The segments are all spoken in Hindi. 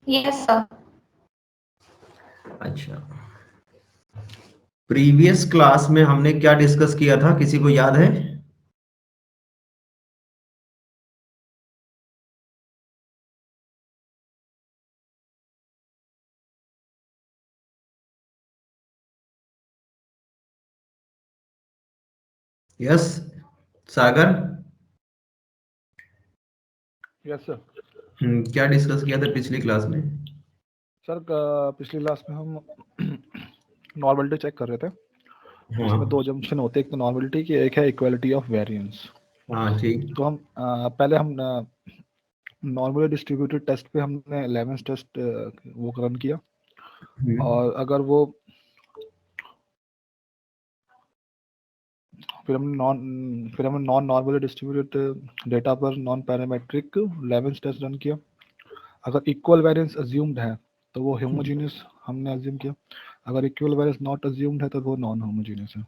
Yes, sir. अच्छा, प्रीवियस क्लास में हमने क्या डिस्कस किया था, किसी को याद है? यस, सागर। Yes sir. क्या डिस्कस किया था पिछली क्लास में? सर पिछली क्लास में हम नॉर्मलिटी चेक कर रहे थे। हाँ उसमें दो जंक्शन होते हैं, एक तो नॉर्मलिटी की, एक है इक्वालिटी ऑफ वेरिएंस। हाँ, ठीक। तो हम पहले हम नॉर्मली डिस्ट्रीब्यूटेड टेस्ट पे हमने 11 टेस्ट वो रन किया, और अगर वो फिर हमने नॉन नॉर्मली डिस्ट्रीब्यूटेड डेटा पर नॉन पैरामेट्रिक 11 टेस्ट रन किया। अगर इक्वल वेरिएंस अज्यूम्ड है तो वो होमोजीनियस हमने अज्यूम किया। अगर इक्वल वेरिएंस नॉट अज्यूम्ड है तो वो नॉन होमोजीनियस है।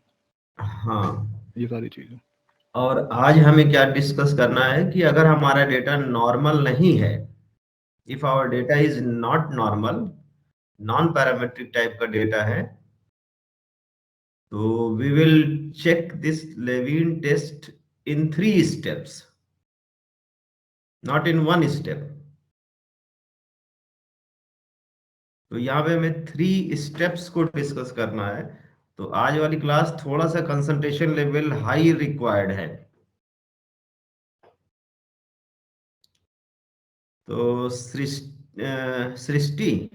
हाँ, ये सारी चीजें। और आज हमें क्या डिस्कस करना है कि अगर हमारा डेटा नॉर्मल नहीं है, if our data is not normal, non parametric type का डेटा है, तो we will check this Levene test in 3 steps, not in 1 step. तो यहाँ पे हमें 3 स्टेप्स को डिस्कस करना है। तो आज वाली क्लास थोड़ा सा कंसंट्रेशन लेवल हाई रिक्वायर्ड है। तो सृष्टि,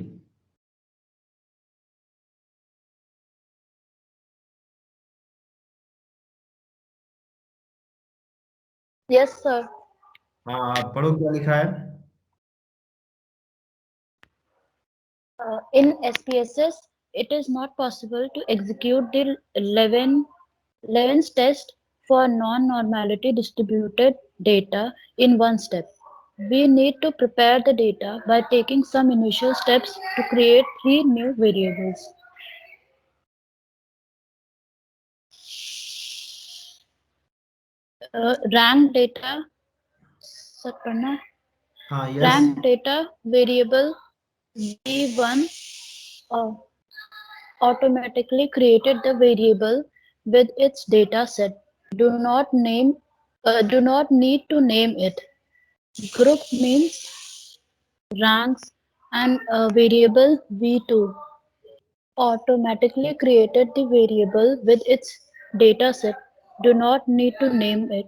Yes, sir. हाँ आप पढ़ो क्या लिखा है। In SPSS, it is not possible to execute the 11th test for non-normality distributed data in one step. We need to prepare the data by taking some initial steps to create 3 new variables. Rank data, sir पढ़ना है? हाँ, yes. Rank data variable v1 uh, automatically created the variable with its data set. Do not need to name it. Group means ranks, and variable v2 automatically created the variable with its data set. Do not need to name it.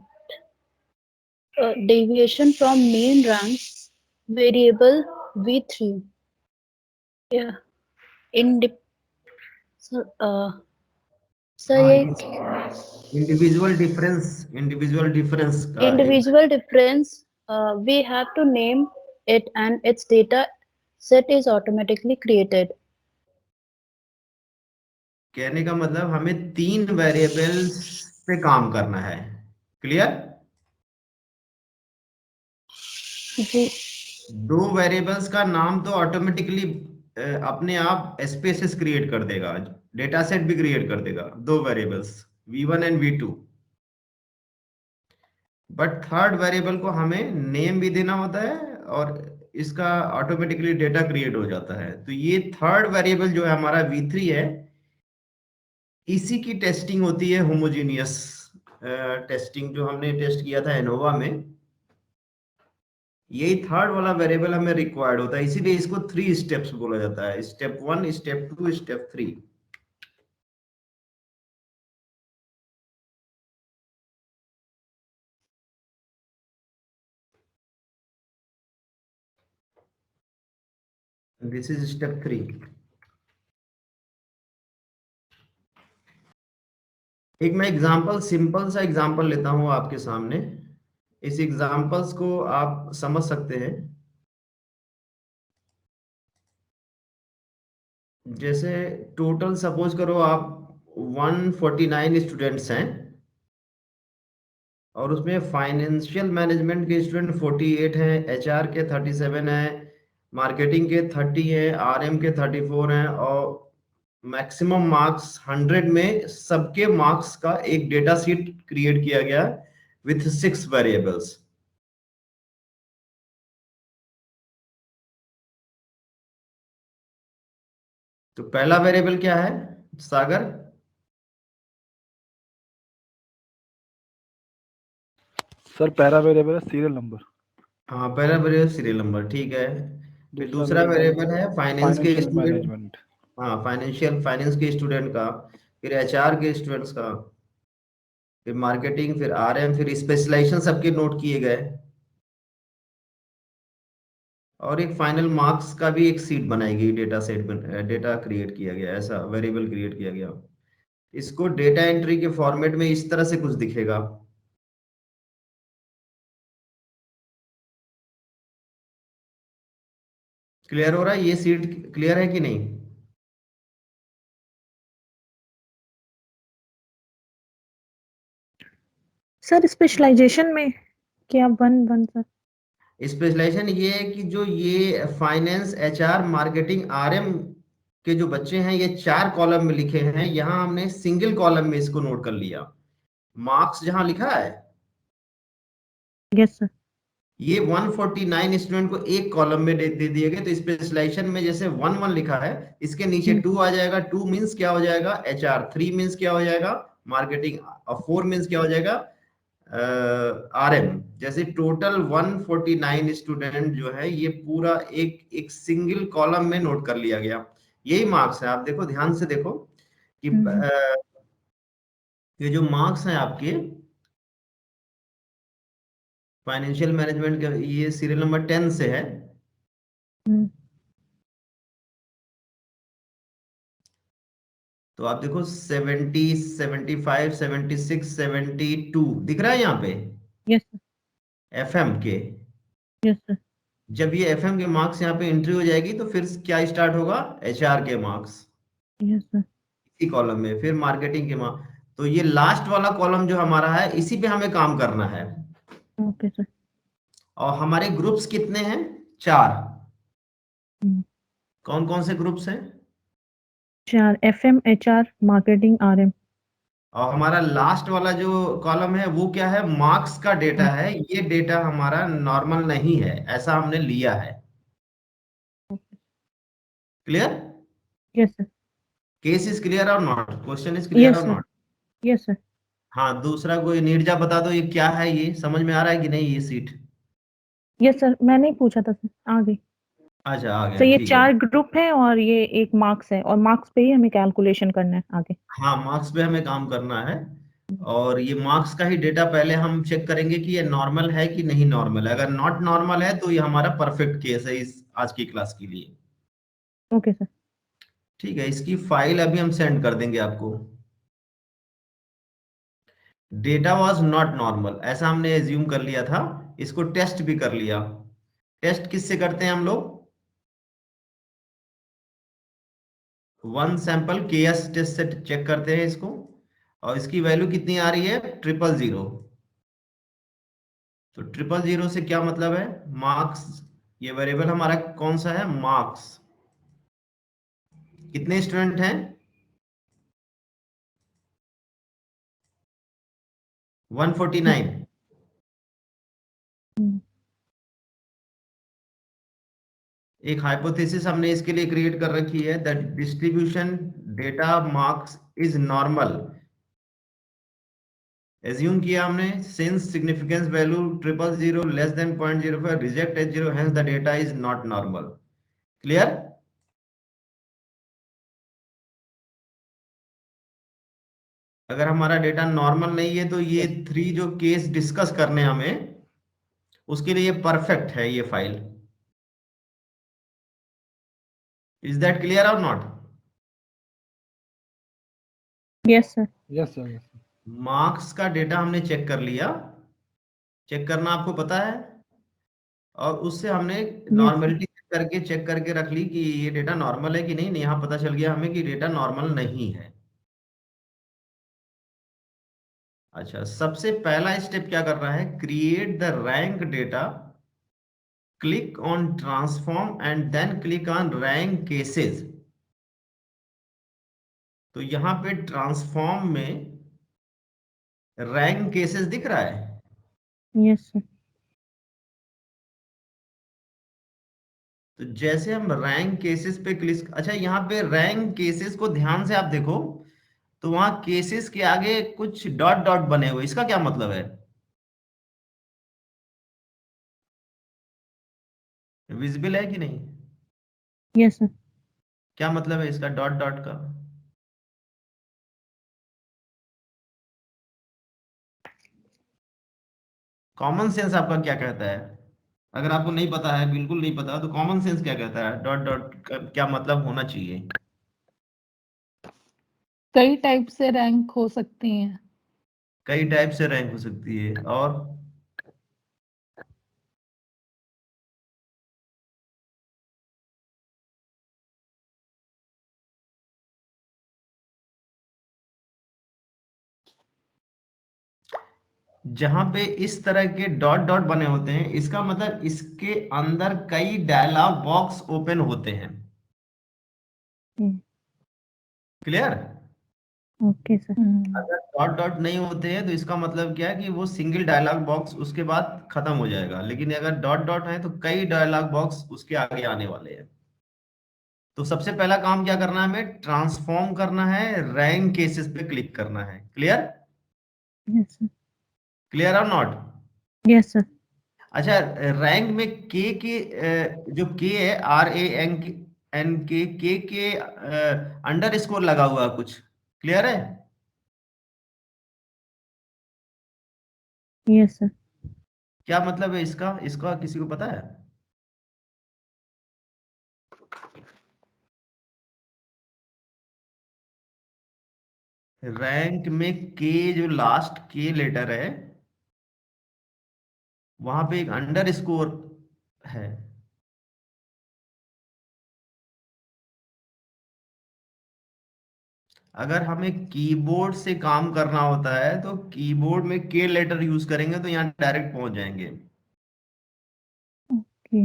Deviation from mean rank variable v3. Yeah. Indep- so, so हाँ, ये इंडिविजुअल डिफरेंस का individual difference, we have to name it and its data set is automatically created. कहने का मतलब हमें 3 वेरिएबल्स पे काम करना है। क्लियर? जी 2 वेरिएबल्स का नाम तो ऑटोमेटिकली अपने आप एसपीएसएस क्रिएट कर देगा, डेटा सेट भी क्रिएट कर देगा, 2 variables v1 and v2। But third variable को हमें नेम भी देना होता है और इसका ऑटोमेटिकली डेटा क्रिएट हो जाता है। तो ये थर्ड वेरिएबल जो है हमारा v3 है, इसी की टेस्टिंग होती है होमोजीनियस टेस्टिंग, जो हमने टेस्ट किया था एनोवा में। यही थर्ड वाला वेरिएबल हमें रिक्वायर्ड होता है, इसीलिए इसको 3 स्टेप्स बोला जाता है, step 1, step 2, step 3। This is step 3। एक मैं एग्जांपल, सिंपल सा एग्जांपल लेता हूं आपके सामने। इस एग्जांपल्स को आप समझ सकते हैं। जैसे टोटल सपोज करो आप 149 स्टूडेंट्स हैं, और उसमें फाइनेंशियल मैनेजमेंट के स्टूडेंट 48 हैं, एचआर के 37 हैं, मार्केटिंग के 30 हैं, आरएम के 34 हैं, और मैक्सिमम मार्क्स 100 में सबके मार्क्स का एक डेटा शीट क्रिएट किया गया विथ 6 वेरिएबल्स। तो पहला वेरिएबल क्या है सागर? सर पहला वेरिएबल है सीरियल नंबर, हाँ, पहला वेरिएबल सीरियल नंबर, ठीक है। फिर दूसरा दूसरा वेरिएबल वेरिएबल है फाइनेंस के फाइनेंशियल स्टूडेंट। मैनेजमेंट, हाँ, फाइनेंस के स्टूडेंट का। फिर एचआर के स्टूडेंट्स का। फिर मार्केटिंग, फिर आरएम, फिर स्पेशलाइजेशन सबके नोट किए गए। और एक फाइनल मार्क्स का भी एक सीट बनाई गई, डेटा सेट में डेटा क्रिएट किया गया, ऐसा वेरिएबल क्रिएट किया गया। इसको डेटा एंट्री के फॉर्मेट में इस तरह से कुछ दिखेगा। क्लियर हो रहा है? ये सीट क्लियर है कि नहीं? सर स्पेशलाइजेशन में क्या वन वन सर? स्पेशलाइजेशन ये है कि जो ये फाइनेंस, एचआर, मार्केटिंग, आरएम के जो बच्चे हैं, ये 4 कॉलम में लिखे हैं, यहाँ हमने सिंगल कॉलम में इसको नोट कर लिया। मार्क्स जहां लिखा है, यस सर। ये 149 स्टूडेंट को एक कॉलम में दे दिए गए। तो स्पेशलाइजेशन में जैसे 1 1 लिखा है, इसके नीचे 2 आ जाएगा। 2 मीन्स क्या हो जाएगा? एचआर। 3 मीन्स क्या हो जाएगा? मार्केटिंग। और 4 मीन्स क्या हो जाएगा? आरएम। जैसे टोटल 149 स्टूडेंट जो है, ये पूरा एक एक सिंगल कॉलम में नोट कर लिया गया। यही मार्क्स है। आप देखो, ध्यान से देखो कि ये जो मार्क्स हैं आपके फाइनेंशियल मैनेजमेंट के, ये सीरियल नंबर 10 से है। तो आप देखो 70, 75, 76, 72 दिख रहा है यहाँ पे यस सर। एफएम के। Yes sir. जब ये एफएम के मार्क्स यहाँ पे एंट्री हो जाएगी, तो फिर क्या स्टार्ट होगा? एचआर के मार्क्स यस सर। इसी कॉलम में, फिर मार्केटिंग के मार्क्स। तो ये लास्ट वाला कॉलम जो हमारा है, इसी पे हमें काम करना है। Okay sir. और हमारे ग्रुप्स कितने हैं? 4। कौन कौन से ग्रुप्स हैं? 4 FM HR मार्केटिंग RM। और हमारा लास्ट वाला जो कॉलम है, वो क्या है? मार्क्स का डेटा है। ये डेटा हमारा नॉर्मल नहीं है, ऐसा हमने लिया है। Clear? Yes sir. Case is clear और not? Question is clear yes और सर। नॉट? Yes sir. हाँ, दूसरा कोई नीरजा बता दो, ये क्या है? ये समझ में आ रहा है कि नहीं ये सीट? यस सर, मैंने ही पूछा था सर, आ गई। अच्छा, आ तो गया, ये ठीक है। 4 ग्रुप है और ये एक मार्क्स है, और मार्क्स पे ही हमें कैलकुलेशन करना है आगे। हाँ, मार्क्स पे हमें काम करना है। और ये मार्क्स का ही डेटा पहले हम चेक करेंगे कि ये नॉर्मल है कि नहीं नॉर्मल है। अगर नॉट नॉर्मल है, तो ये हमारा परफेक्ट केस है इस आज की क्लास के लिए। Okay sir. ठीक है, इसकी फाइल अभी हम सेंड कर देंगे आपको। डेटा वाज नॉट नॉर्मल, ऐसा हमने एज्यूम कर लिया था। इसको टेस्ट भी कर लिया। टेस्ट किससे करते हैं हम लोग? वन सैंपल केएस टेस्ट से चेक करते हैं इसको। और इसकी वैल्यू कितनी आ रही है? 000। तो 000 से क्या मतलब है? मार्क्स। ये वेरिएबल हमारा कौन सा है? मार्क्स। कितने स्टूडेंट हैं? 149। एक हाइपोथेसिस हमने इसके लिए क्रिएट कर रखी है, that distribution data marks is normal. Assume किया हमने, since significance value 000 less than 0.05 reject H0, hence the data is not normal. Clear? अगर हमारा डेटा नॉर्मल नहीं है, तो ये 3 जो केस डिस्कस करने हमें, उसके लिए परफेक्ट है ये फाइल। इज दैट क्लियर और not? Yes sir. Yes sir, yes. Marks का डेटा हमने चेक कर लिया। चेक करना आपको पता है। और उससे हमने यस सर। नॉर्मलिटी चेक करके रख ली कि ये डेटा नॉर्मल है कि नहीं। यहाँ पता चल गया हमें कि डेटा नॉर्मल नहीं है। अच्छा, सबसे पहला स्टेप क्या कर रहा है? Create the rank data, click on transform and then click on rank cases. तो यहाँ पे ट्रांसफॉर्म में रैंक केसेस दिख रहा है। Yes sir. तो जैसे हम रैंक केसेस पे क्लिक, अच्छा यहाँ पे रैंक केसेस को ध्यान से आप देखो तो वहां केसेस के आगे कुछ डॉट डॉट बने हुए, इसका क्या मतलब है? विजिबल है कि नहीं? Yes sir. क्या मतलब है इसका डॉट डॉट का? कॉमन सेंस आपका क्या कहता है? अगर आपको नहीं पता है, बिल्कुल नहीं पता, तो कॉमन सेंस क्या कहता है डॉट डॉट का क्या मतलब होना चाहिए? कई टाइप से रैंक हो सकती हैं। कई टाइप से रैंक हो सकती है, और जहां पे इस तरह के डॉट डॉट बने होते हैं, इसका मतलब इसके अंदर कई डायलॉग बॉक्स ओपन होते हैं। क्लियर? Okay sir. अगर डॉट डॉट नहीं होते हैं तो इसका मतलब क्या है कि वो सिंगल डायलॉग बॉक्स उसके बाद खत्म हो जाएगा, लेकिन अगर डॉट डॉट है तो कई डायलॉग बॉक्स उसके आगे आने वाले हैं। तो सबसे पहला काम क्या करना है, हमें ट्रांसफॉर्म करना है, रैंक केसेस पे क्लिक करना है। क्लियर? Yes sir. क्लियर और नॉट? Yes sir. अच्छा, रैंक में के जो के है, RANK एन के अंडर स्कोर लगा हुआ है कुछ। क्लियर है? Yes sir. क्या मतलब है इसका? इसका किसी को पता है? रैंक में के जो लास्ट के लेटर है वहां पे एक अंडर स्कोर है। अगर हमें कीबोर्ड से काम करना होता है तो कीबोर्ड में के लेटर यूज करेंगे तो यहाँ डायरेक्ट पहुंच जाएंगे। ओके।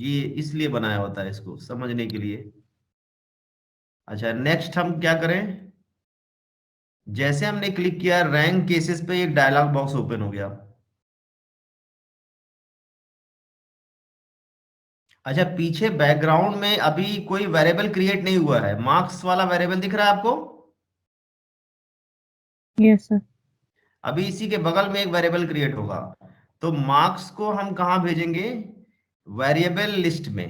ये इसलिए बनाया होता है इसको समझने के लिए। अच्छा, नेक्स्ट हम क्या करें? जैसे हमने क्लिक किया रैंक केसेस पे, एक डायलॉग बॉक्स ओपन हो गया। अच्छा, पीछे बैकग्राउंड में अभी कोई वेरिएबल क्रिएट नहीं हुआ है, मार्क्स वाला वेरिएबल दिख रहा है आपको? Yes sir. अभी इसी के बगल में एक वेरिएबल क्रिएट होगा। तो मार्क्स को हम कहां भेजेंगे? वेरिएबल लिस्ट में।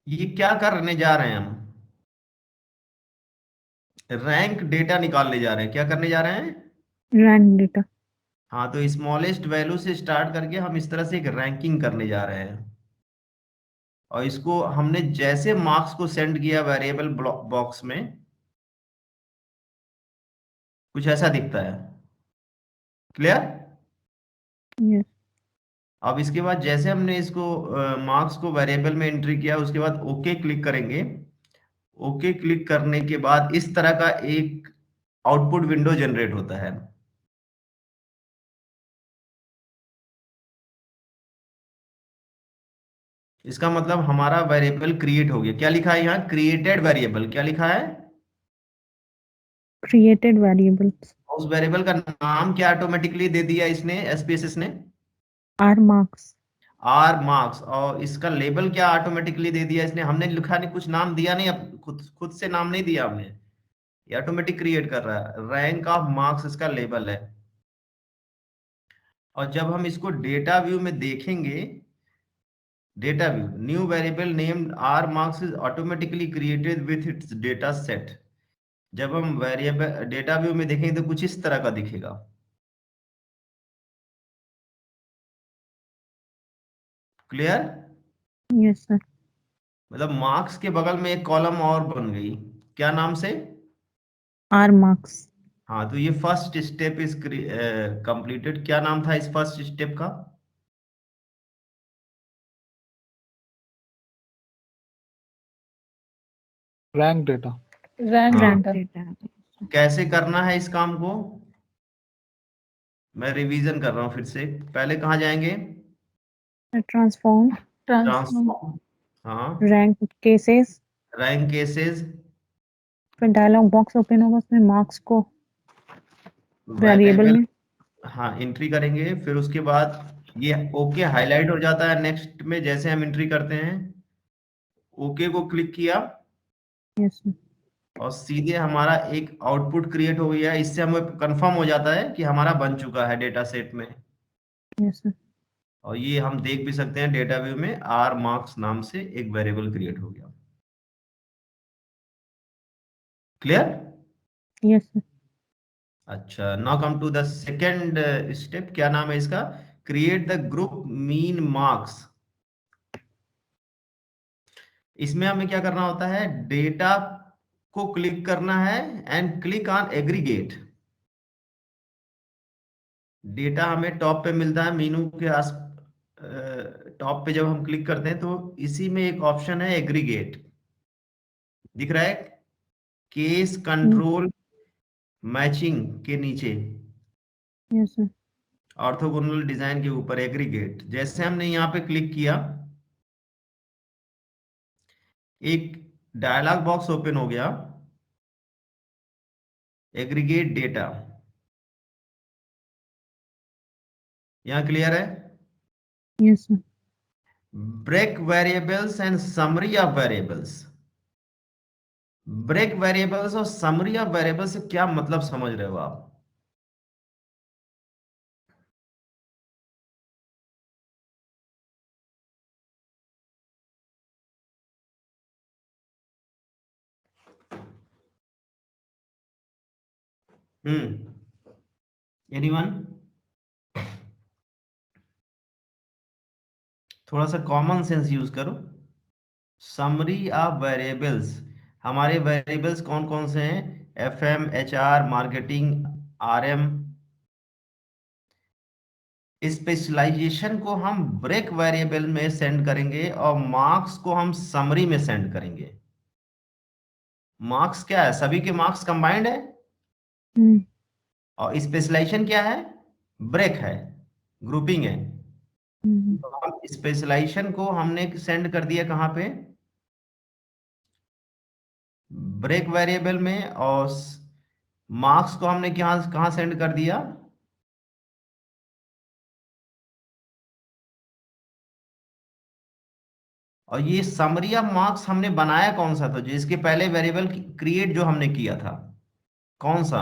ये क्या करने जा रहे हैं हम? रैंक डेटा निकालने जा रहे हैं। क्या करने जा रहे हैं? Rank data. हाँ, तो स्मॉलेस्ट वैल्यू से स्टार्ट करके हम इस तरह से एक रैंकिंग करने जा रहे हैं। और इसको हमने जैसे मार्क्स को सेंड किया वेरिएबल बॉक्स में, कुछ ऐसा दिखता है। क्लियर? यस। अब इसके बाद जैसे हमने इसको मार्क्स को वेरिएबल में एंट्री किया, उसके बाद ओके क्लिक करेंगे। ओके क्लिक करने के बाद इस तरह का एक आउटपुट विंडो जनरेट होता है। इसका मतलब हमारा वेरिएबल क्रिएट हो गया। क्या लिखा है यहाँ? Created variable. क्या लिखा है? Created variables. उस वेरिएबल का नाम क्या ऑटोमेटिकली दे दिया इसने, SPSS ने? R marks. R marks. और इसका लेबल क्या ऑटोमेटिकली दे दिया इसने? हमने लिखा नहीं, कुछ नाम दिया नहीं, अब खुद खुद से नाम नहीं दिया हमने, ये ऑटोमेटिक क्रिएट कर रहा है। रैंक ऑफ मार्क्स इसका लेबल है। और जब हम इसको डेटा व्यू में देखेंगे, data view, new variable named R marks is automatically created with its data set. जब हम वेरिएबल डेटा व्यू में देखेंगे तो कुछ इस तरह का दिखेगा। क्लियर? Yes sir. मतलब मार्क्स के बगल में एक कॉलम और बन गई, क्या नाम से? R marks. हाँ, तो ये फर्स्ट स्टेप इज कंप्लीटेड। क्या नाम था इस फर्स्ट स्टेप का? Rank data. रैंक हाँ। Rank data. डेटा। कैसे करना है इस काम को? मैं रिवीजन कर रहा हूँ फिर से। पहले कहाँ जाएंगे? ट्रांसफॉर्म। ट्रांसफॉर्म। ट्रांसफॉर्म। हाँ। Rank cases. Rank cases. फिर डायलॉग बॉक्स ओपन होगा, उसमें मार्क्स को वेरिएबल वेरिएबल में हाँ एंट्री करेंगे, फिर उसके बाद ये ओके हाईलाइट हो जाता है। नेक्स्ट में जैसे हम एंट्री करते हैं, ओके को क्लिक किया यस सर। और सीधे हमारा एक आउटपुट क्रिएट हो गया। इससे हमें कंफर्म हो जाता है कि हमारा बन चुका है डेटा सेट में। Yes sir. और ये हम देख भी सकते हैं डेटा व्यू में आर मार्क्स नाम से एक वेरिएबल क्रिएट हो गया। क्लियर? Yes sir. अच्छा, now come to the second step. क्या नाम है इसका? Create the group mean marks. इसमें हमें क्या करना होता है, डेटा को क्लिक करना है and click on aggregate. Data हमें टॉप पे मिलता है मीनू के आस टॉप पे जब हम क्लिक करते हैं तो इसी में एक ऑप्शन है एग्रीगेट, दिख रहा है केस कंट्रोल मैचिंग के नीचे, यस सर। ऑर्थोगोनल डिजाइन के ऊपर एग्रीगेट। जैसे हमने यहाँ पे क्लिक किया, एक डायलॉग बॉक्स ओपन हो गया, एग्रीगेट डेटा। यहाँ क्लियर है? Yes sir. Break variables and summary of variables. Break variables और समरी ऑफ वेरिएबल्स से क्या मतलब समझ रहे हो आप? एनीवन? थोड़ा सा कॉमन सेंस यूज करो। समरी ऑफ वेरिएबल्स, हमारे वेरिएबल्स कौन कौन से हैं? FM, HR, marketing, RM। Specialisation को हम ब्रेक वेरिएबल में सेंड करेंगे और मार्क्स को हम समरी में सेंड करेंगे। मार्क्स क्या है? सभी के मार्क्स कंबाइंड है। और स्पेशलाइजेशन क्या है? ब्रेक है, ग्रुपिंग है। तो हम स्पेशलाइजेशन को हमने सेंड कर दिया कहां पे? ब्रेक वेरिएबल में। और मार्क्स को हमने कहां कहां सेंड कर दिया? और ये समरी ऑफ मार्क्स हमने बनाया कौन सा था? जो इसके पहले वेरिएबल क्रिएट जो हमने किया था, कौन सा?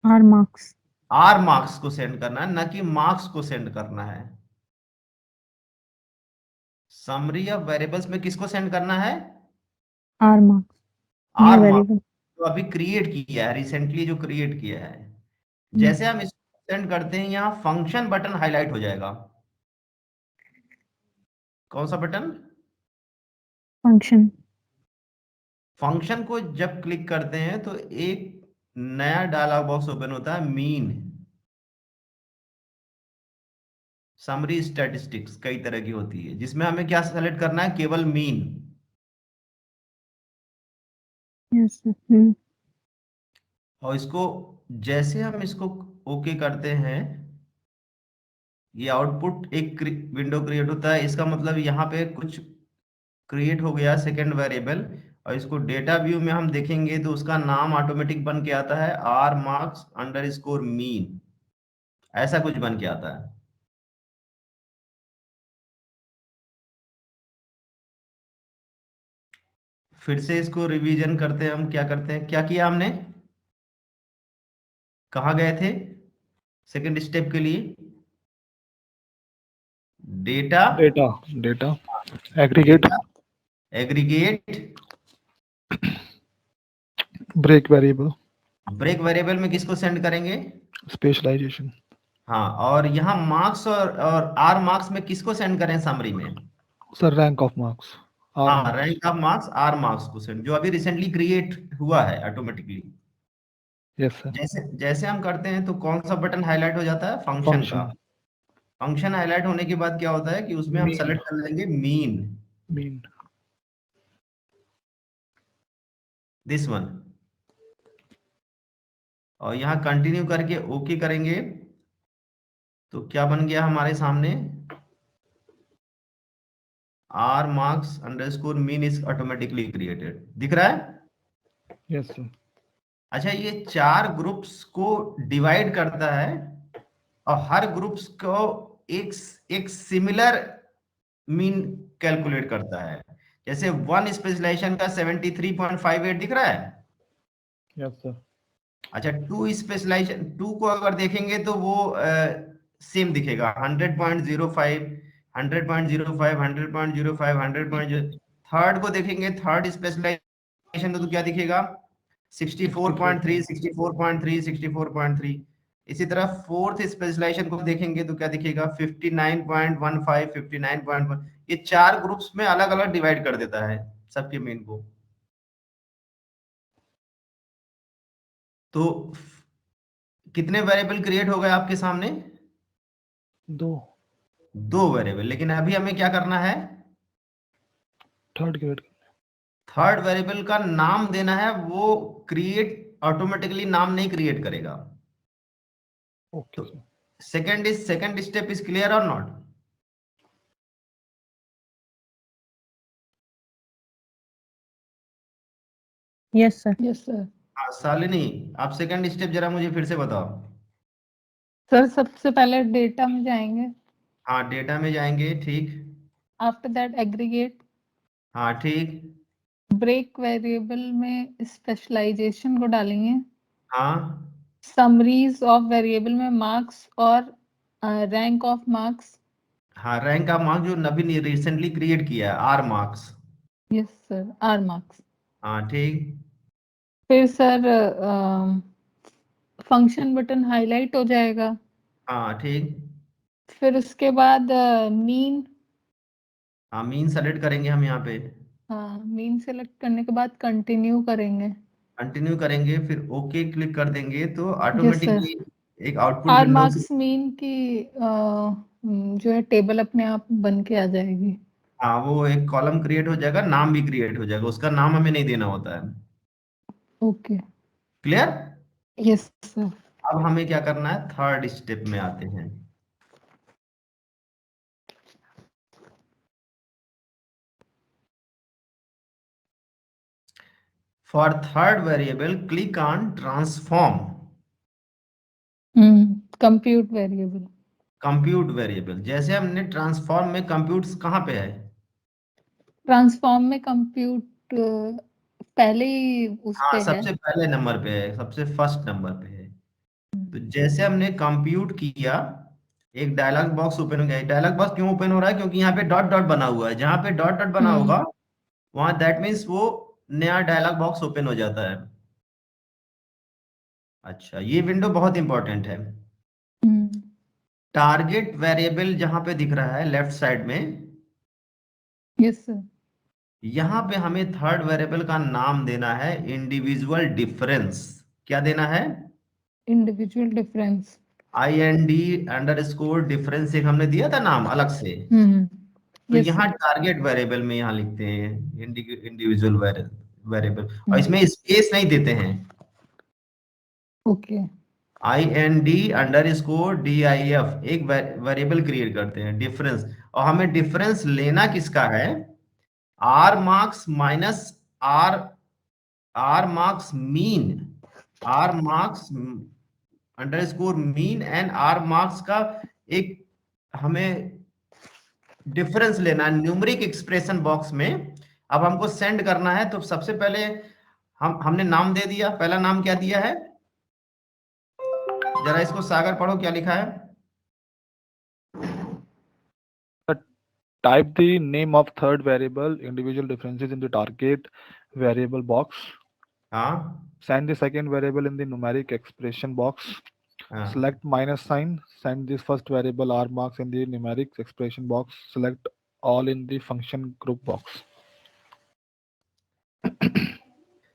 R marks. आर मार्क्स को सेंड करना है, न कि मार्क्स को सेंड करना है। समरी ऑफ वेरिएबल्स में किसको सेंड करना है? R marks. New R marks variable. जो अभी क्रिएट किया है, रिसेंटली जो क्रिएट किया है। जैसे हम इसको सेंड करते हैं, यहाँ फंक्शन बटन हाईलाइट हो जाएगा। कौन सा बटन? फंक्शन। फंक्शन को जब क्लिक करते हैं तो एक नया डायलॉग बॉक्स ओपन होता है, मीन। समरी स्टैटिस्टिक्स कई तरह की होती है, जिसमें हमें क्या सेलेक्ट करना है? केवल मीन। Yes sir. और इसको जैसे हम इसको ओके करते हैं, ये आउटपुट एक विंडो क्रिएट होता है। इसका मतलब यहाँ पे कुछ क्रिएट हो गया सेकेंड वेरिएबल। और इसको डेटा व्यू में हम देखेंगे तो उसका नाम ऑटोमेटिक बन के आता है, R marks underscore mean, ऐसा कुछ बन के आता है। फिर से इसको रिवीजन करते हैं। हम क्या करते हैं, क्या किया हमने, कहाँ गए थे सेकेंड स्टेप के लिए? Data, data data aggregate aggregate. Break variable break variable में किसको सेंड करेंगे? स्पेशलाइजेशन हाँ, और यहाँ मार्क्स और आर मार्क्स में किसको सेंड करें समरी में? Sir rank of marks R हाँ, marks rank of marks R marks को सेंड, जो अभी रिसेंटली क्रिएट हुआ है ऑटोमेटिकली। यस सर जैसे जैसे हम करते हैं तो कौन सा बटन हाईलाइट हो जाता है? फंक्शन का। फंक्शन फंक्शन हाईलाइट होने के बाद क्या होता है कि उसमें हम मीन सेलेक्ट कर लेंगे मीन, मीन दिस वन। और यहाँ कंटिन्यू करके ओके करेंगे तो क्या बन गया हमारे सामने? R marks underscore mean is automatically created, दिख रहा है? यस सर अच्छा, ये चार ग्रुप्स को डिवाइड करता है और हर ग्रुप्स को एक एक सिमिलर मीन कैलकुलेट करता है। जैसे वन स्पेशलाइजेशन का 73.58 दिख रहा है। Yes sir. अच्छा, टू स्पेशलाइजेशन, टू को अगर देखेंगे तो वो सेम दिखेगा, 100.05, 100.05, 100.05, 100. थर्ड को देखेंगे, थर्ड स्पेशलाइजेशन तो क्या दिखेगा, 64.3, 64.3, 64.3. इसी तरह फोर्थ स्पेशलाइजेशन को देखेंगे तो क्या दिखेगा, 59.15, 59.1. ये चार ग्रुप्स में अलग अलग डिवाइड कर देता है सबके मीन को। तो कितने वेरिएबल क्रिएट हो गए आपके सामने? 2। 2 वेरिएबल। लेकिन अभी हमें क्या करना है, थर्ड क्रिएट। थर्ड वेरिएबल का नाम देना है। वो क्रिएट ऑटोमेटिकली नाम नहीं क्रिएट करेगा। Okay sir. Second step is clear और not? Yes sir. Yes sir. हाँ शालिनी, आप सेकंड स्टेप जरा मुझे फिर से बताओ। सर सबसे पहले डेटा में जाएंगे, हाँ डेटा में जाएंगे, ठीक। आफ्टर दैट एग्रीगेट, हाँ ठीक। ब्रेक वेरिएबल में स्पेशलाइजेशन को डालेंगे, हाँ समरीज ऑफ वेरिएबल में मार्क्स और रैंक ऑफ मार्क्स। हाँ, रैंक ऑफ मार्क्स जो नवीन रिसेंटली क्रिएट किया है, R marks. Yes sir, R marks. हाँ ठीक। फिर सर फंक्शन बटन हाईलाइट हो जाएगा। हाँ ठीक। फिर उसके बाद मीन, हाँ मीन सेलेक्ट करेंगे हम यहाँ पे, हाँ मीन सेलेक्ट करने के बाद कंटिन्यू करेंगे। कंटिन्यू करेंगे, फिर ओके क्लिक कर देंगे तो यस सर, ऑटोमेटिकली एक output R window. Marks mean की जो है टेबल अपने आप बन के आ जाएगी। हाँ वो एक कॉलम क्रिएट हो जाएगा, नाम भी क्रिएट हो जाएगा, उसका नाम हमें नहीं देना होता है। ओके। क्लियर? Yes sir. अब हमें क्या करना है, थर्ड स्टेप में आते हैं। For third variable click on transform compute variable. Compute variable. जैसे हमने ट्रांसफॉर्म में कंप्यूट कहाँ पे है, ट्रांसफॉर्म में कंप्यूट पहले ही उस हाँ पे है। सबसे पहले नंबर पे है, सबसे फर्स्ट नंबर पे है। तो जैसे हमने कंप्यूट किया, एक डायलॉग बॉक्स ओपन हो गया। डायलॉग बॉक्स क्यों ओपन हो रहा है, क्योंकि यहाँ पे डॉट डॉट बना हुआ है। जहां पे डॉट डॉट बना हम्म। होगा वहां दैट मीन्स वो नया डायलॉग बॉक्स ओपन हो जाता है। अच्छा, ये विंडो बहुत इंपॉर्टेंट है। हम्म। टारगेट वेरिएबल जहां पे दिख रहा है लेफ्ट साइड में, यस सर। यहां पे हमें थर्ड वेरिएबल का नाम देना है इंडिविजुअल डिफरेंस। क्या देना है, इंडिविजुअल डिफरेंस। IND _difference एक हमने दिया था नाम अलग से। तो यस यहाँ सर। टारगेट वेरिएबल में यहाँ लिखते हैं इंडिविजुअल वेरिएबल, और हम्म। इसमें स्पेस नहीं देते हैं। ओके। IND_DIF एक वेरिएबल क्रिएट करते हैं डिफरेंस, और हमें डिफरेंस लेना किसका है, R marks minus R R marks mean, R marks underscore mean and R marks का एक हमें डिफरेंस लेना है न्यूमेरिक एक्सप्रेशन बॉक्स में। अब हमको सेंड करना है, तो सबसे पहले हमने नाम दे दिया। पहला नाम क्या दिया है, जरा इसको सागर पढ़ो क्या लिखा है। Type the name of third variable individual differences in the target variable box. हाँ Send the second variable in the numeric expression box. हाँ Select minus sign. Send this first variable R marks in the numeric expression box. Select all in the function group box.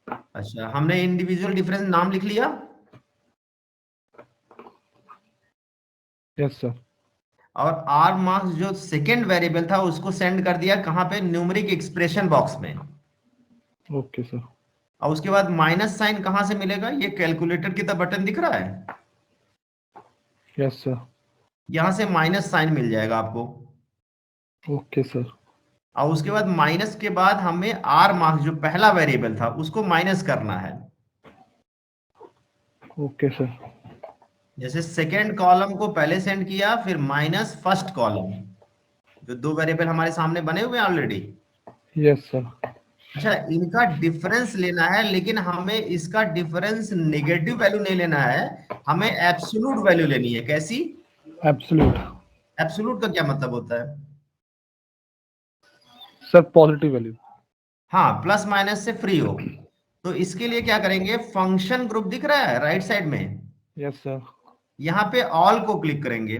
अच्छा, हमने इंडिविजुअल डिफरेंस नाम लिख लिया। Yes sir. और आर मार्क्स जो सेकेंड वेरिएबल था उसको सेंड कर दिया कहाँ पे, न्यूमेरिक एक्सप्रेशन बॉक्स में। Okay sir. और उसके बाद माइनस साइन कहाँ से मिलेगा, ये कैलकुलेटर की तरह बटन दिख रहा है, Yes sir. यहां से माइनस साइन मिल जाएगा आपको। Okay sir. और उसके बाद माइनस के बाद हमें आर मार्क्स जो पहला वेरिएबल था उसको माइनस करना है। Okay sir. जैसे सेकेंड कॉलम को पहले सेंड किया, फिर माइनस फर्स्ट कॉलम, जो दो वेरिएबल हमारे सामने बने हुए हैं ऑलरेडी। Yes sir. अच्छा, इनका डिफरेंस लेना है, लेकिन हमें इसका डिफरेंस नेगेटिव वैल्यू नहीं लेना है, हमें एब्सोल्यूट वैल्यू लेनी है। कैसी? एब्सोल्यूट। एब्सोल्यूट का क्या मतलब होता है? Sir positive value. हाँ, प्लस माइनस से फ्री हो। तो इसके लिए क्या करेंगे, फंक्शन ग्रुप दिख रहा है राइट साइड में, यस सर। यहाँ पे ऑल को क्लिक करेंगे।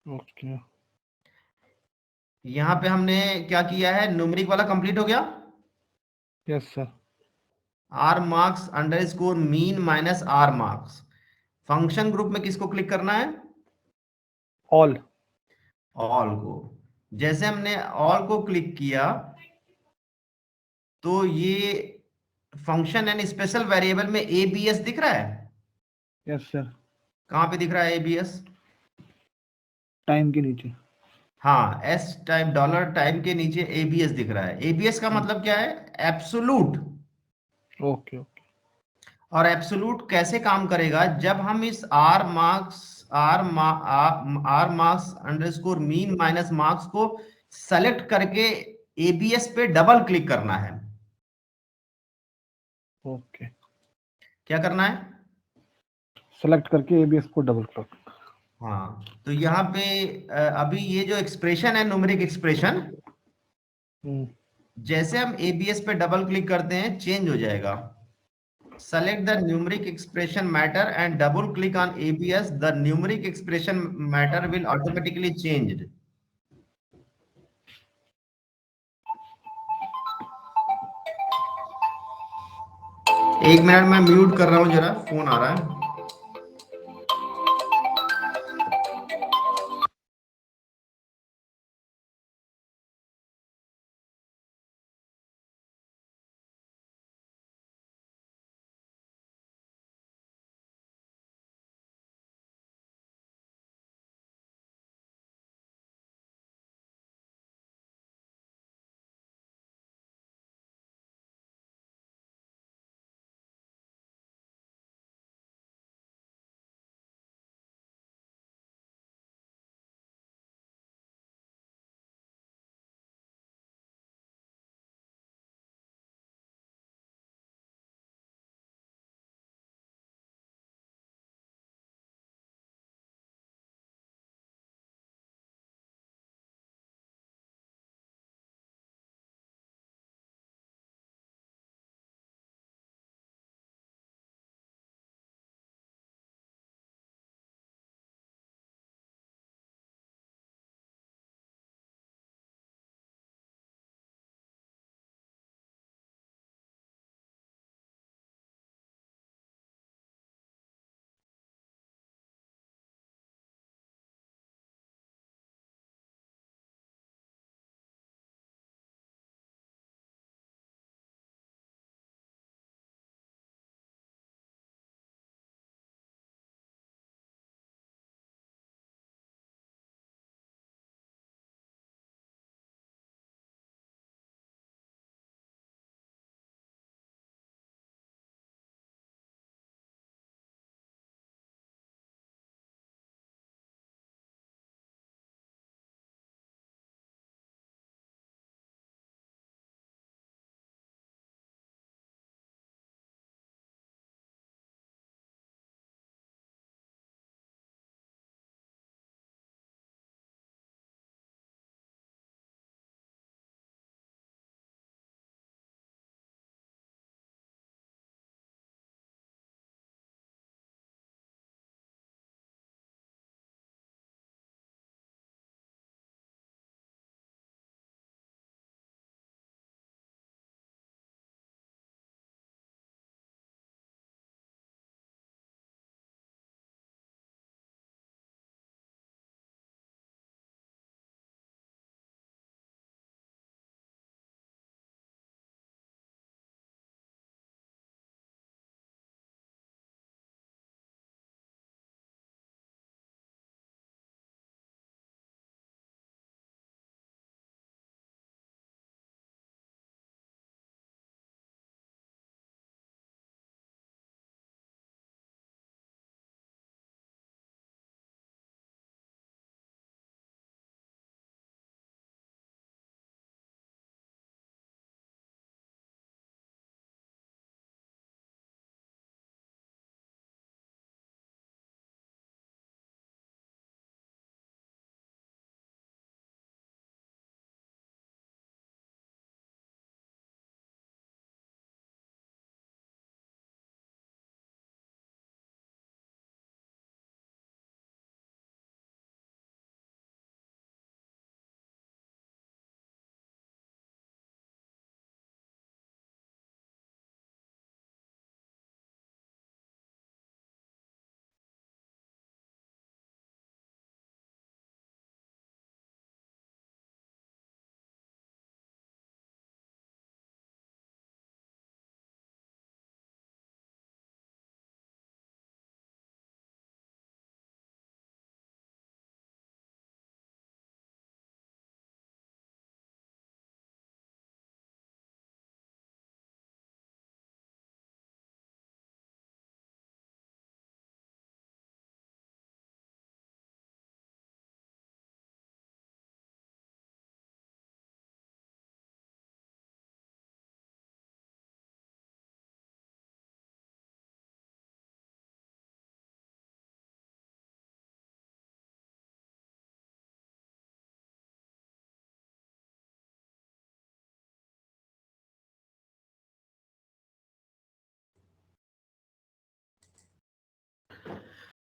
ओके। यहाँ पे हमने क्या किया है, न्यूमेरिक वाला कंप्लीट हो गया। Yes sir. R marks underscore mean minus R marks, function group में किसको क्लिक करना है? ऑल। ऑल को। जैसे हमने ऑल को क्लिक किया, तो ये फंक्शन एंड स्पेशल वेरिएबल में एबीएस दिख रहा है। Yes sir. कहां पे दिख रहा है एबीएस? टाइम के नीचे। हाँ, एस टाइम डॉलर टाइम के नीचे एबीएस दिख रहा है। एबीएस का मतलब क्या है? एब्सोलूट। Okay okay. और एब्सोलूट कैसे काम करेगा, जब हम इस R marks underscore mean minus marks को सेलेक्ट करके एबीएस पे डबल क्लिक करना है। ओके। क्या करना है? सेलेक्ट करके एबीएस को डबल क्लिक। हाँ, तो यहाँ पे अभी ये जो एक्सप्रेशन है, न्यूमेरिक एक्सप्रेशन, जैसे हम एबीएस पे डबल क्लिक करते हैं चेंज हो जाएगा। Select the numeric expression matter and double click on ABS, the numeric expression matter will automatically changed. एक मिनट, मैं म्यूट कर रहा हूँ, जरा फोन आ रहा है।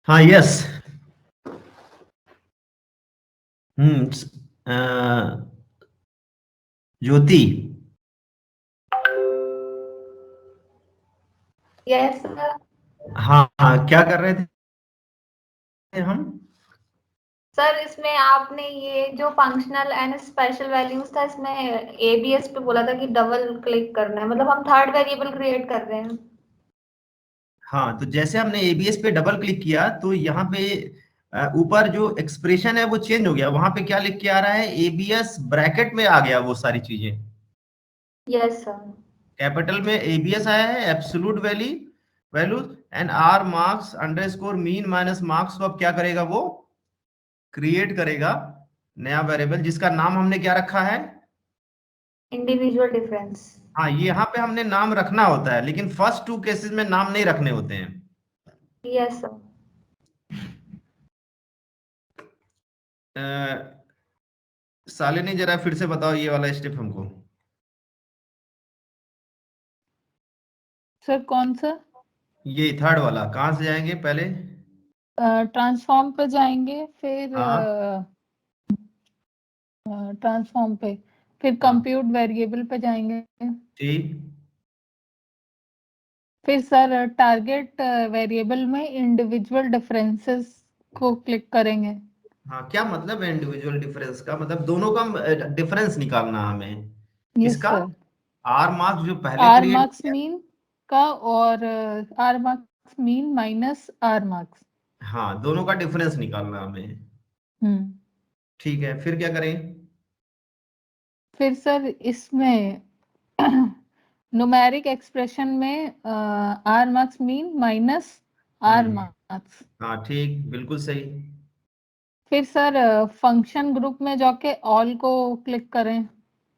हाँ यस। हम्म। अ, ज्योति। Yes sir. हाँ हाँ, क्या कर रहे थे हम? सर इसमें आपने ये जो फंक्शनल एंड स्पेशल वैल्यूज था, इसमें एबीएस पे बोला था कि डबल क्लिक करना है, मतलब हम थर्ड वेरिएबल क्रिएट कर रहे हैं। हाँ, तो जैसे हमने एबीएस पे डबल क्लिक किया तो यहाँ पे ऊपर जो एक्सप्रेशन है वो चेंज हो गया। वहां पे क्या लिख के आ रहा है? एबीएस ब्रैकेट में आ गया वो सारी चीजें। Yes sir. कैपिटल में एबीएस आया है, absolute value and R marks underscore mean minus marks को अब क्या करेगा? वो क्रिएट करेगा नया वेरिएबल जिसका नाम हमने क्या रखा है? Individual difference. हाँ, ये यहाँ पे हमने नाम रखना होता है, लेकिन फर्स्ट टू केसेस में नाम नहीं रखने होते हैं। Yes sir. सालिनी जरा फिर से बताओ ये वाला स्टेप हमको। सर कौन सा? ये थर्ड वाला कहाँ से जाएंगे पहले? ट्रांसफॉर्म पे जाएंगे, फिर हाँ ट्रांसफॉर्म पे, फिर हाँ कंप्यूट वेरिएबल पे जाएंगे, ठीक। फिर सर टारगेट वेरिएबल में इंडिविजुअल डिफरेंसेस को क्लिक करेंगे। हाँ, क्या मतलब है इंडिविजुअल डिफरेंस का? मतलब दोनों का डिफरेंस निकालना हमें। यस किसका? सर। आर मार्क्स जो पहले आर क्रिएट मार्क्स किया। मीन का, और R marks mean minus R marks. हाँ, दोनों का डिफरेंस निकालना हमें। हम्म। ठीक है, फिर क्या करें? फिर सर इसमें न्यूमेरिक एक्सप्रेशन में R marks mean minus R hmm. Marks. हाँ ठीक, बिल्कुल सही। फिर सर फंक्शन ग्रुप में जाके ऑल को क्लिक करें,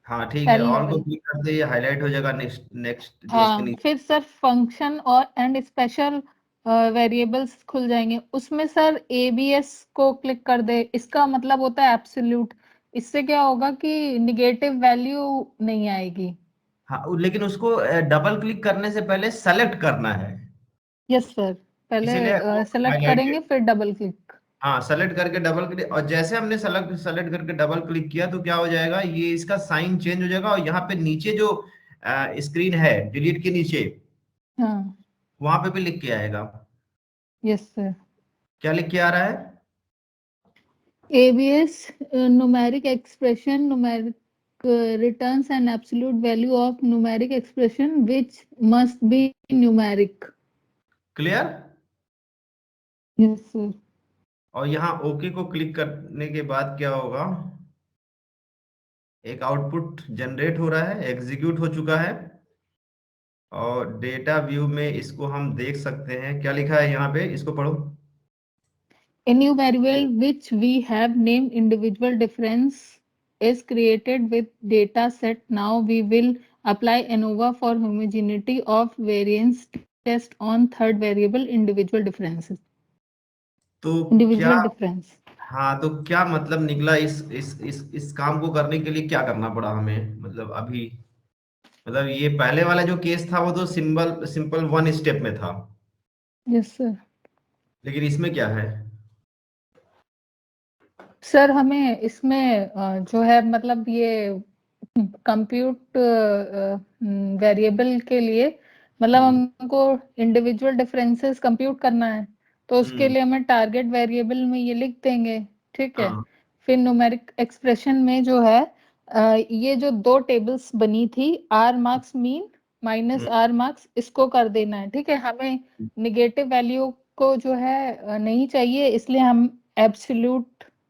हाँ ठीक है, पहले ऑल को लेवल। क्लिक करते ही हाईलाइट हो जाएगा नेक्स्ट नेक्स्ट जो उसके हाँ, नीचे। फिर सर फंक्शन और एंड स्पेशल वेरिएबल्स खुल जाएंगे, उसमें सर एबीएस को क्लिक कर दे। इसका मतलब होता है एब्सोल्यूट। इससे क्या होगा कि निगेटिव वैल्यू नहीं आएगी। हाँ, लेकिन उसको डबल क्लिक करने से पहले सेलेक्ट करना है, यस सर, पहले इसीलिए सेलेक्ट हाईलाइटेड। करेंगे फिर डबल क्लिक। हाँ, सेलेक्ट करके डबल क्लिक, और जैसे हमने सेलेक्ट सेलेक्ट करके डबल क्लिक किया तो क्या हो जाएगा? ये इसका साइन चेंज हो जाएगा, और यहाँ पे नीचे जो स्क्रीन है डिलीट के नीचे, हाँ। वहां पे भी लिख के आएगा। Yes sir. क्या लिख के आ रहा है? ABS numeric expression numeric returns an absolute value of numeric expression which must be numeric. Clear? Yes sir. और यहाँ ओके को क्लिक करने के बाद क्या होगा? एक आउटपुट जनरेट हो रहा है, एग्जीक्यूट हो चुका है, और डेटा व्यू में इसको हम देख सकते हैं। क्या लिखा है यहाँ पे? इसको पढ़ो। A new variable which we have named individual difference is created with data set. Now we will apply ANOVA for homogeneity of variance test on third variable individual differences. तो क्या? Individual difference. हाँ, तो क्या मतलब निकला? इस काम को करने के लिए क्या करना पड़ा हमें? मतलब अभी, मतलब ये पहले वाला जो केस था वो तो सिंपल सिंपल वन स्टेप में था, Yes sir. लेकिन इसमें क्या है? सर हमें इसमें जो है, मतलब ये कंप्यूट वेरिएबल के लिए, मतलब हम्म। हमको इंडिविजुअल डिफरेंसेस कंप्यूट करना है, तो उसके हम्म। लिए हमें टारगेट वेरिएबल में ये लिख देंगे। ठीक है। हाँ। फिर न्यूमेरिक एक्सप्रेशन में जो है ये जो दो टेबल्स बनी थी, R marks mean minus hmm. R marks, इसको कर देना है। ठीक है, हमें निगेटिव वैल्यू को जो है नहीं चाहिए, इसलिए हम एब्सोल्यूट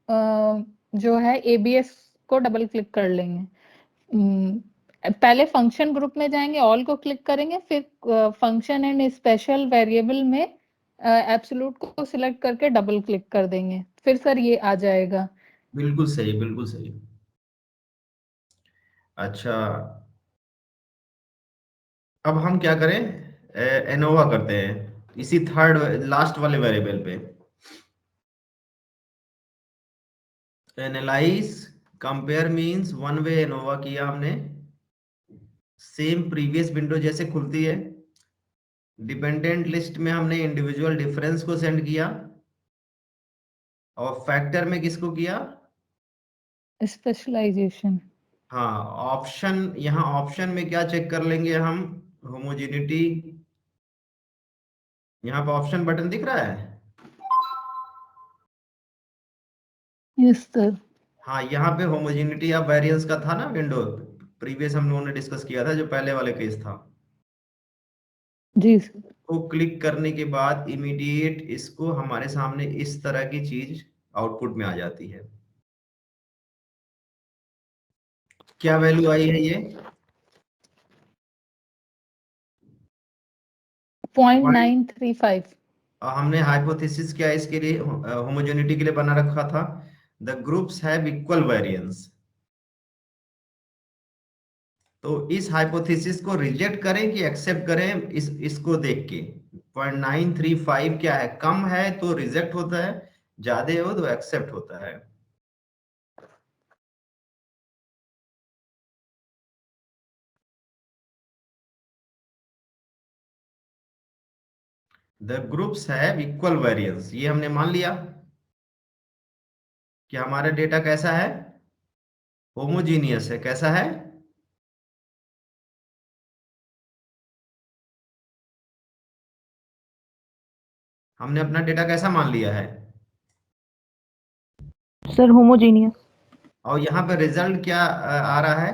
जो है एबीएस को डबल क्लिक कर लेंगे। पहले फंक्शन ग्रुप में जाएंगे, ऑल को क्लिक करेंगे, फिर फंक्शन एंड स्पेशल वेरिएबल में एब्सोल्यूट को सिलेक्ट करके डबल क्लिक कर देंगे, फिर सर ये आ जाएगा। बिल्कुल सही, बिल्कुल सही। अच्छा, अब हम क्या करें? एनोवा करते हैं इसी थर्ड लास्ट वाले वेरिएबल पे। Analyse compare means one way ANOVA किया हमने, सेम प्रीवियस विंडो जैसे खुलती है। डिपेंडेंट लिस्ट में हमने इंडिविजुअल डिफरेंस को सेंड किया, और फैक्टर में किसको किया? स्पेशलाइजेशन। हाँ, ऑप्शन, यहाँ ऑप्शन में क्या चेक कर लेंगे हम? होमोजेनिटी। यहाँ पे ऑप्शन बटन दिख रहा है? Yes sir. हाँ, यहाँ पे होमोजेनिटी या वेरिएंस का था ना विंडो, प्रीवियस हम लोगों ने डिस्कस किया था, जो पहले वाले केस था। जी सर। को क्लिक करने के बाद इमीडिएट इसको हमारे सामने इस तरह की चीज आउटपुट में आ जाती है। क्या वैल्यू आई है ये? 0.935। हमने हाइपोथेसिस क्या इसके लिए, होमोजेनिटी के लिए बना रखा था? The groups have equal variance. तो इस हाइपोथेसिस को रिजेक्ट करें कि एक्सेप्ट करें, इसको देख के 0.935 क्या है, कम है तो रिजेक्ट होता है, ज्यादा हो तो एक्सेप्ट होता है। The groups have equal variance, ये हमने मान लिया कि हमारा डेटा कैसा है? होमोजीनियस है। कैसा है? हमने अपना डेटा कैसा मान लिया है? Sir homogeneous. और यहाँ पे रिजल्ट क्या आ रहा है?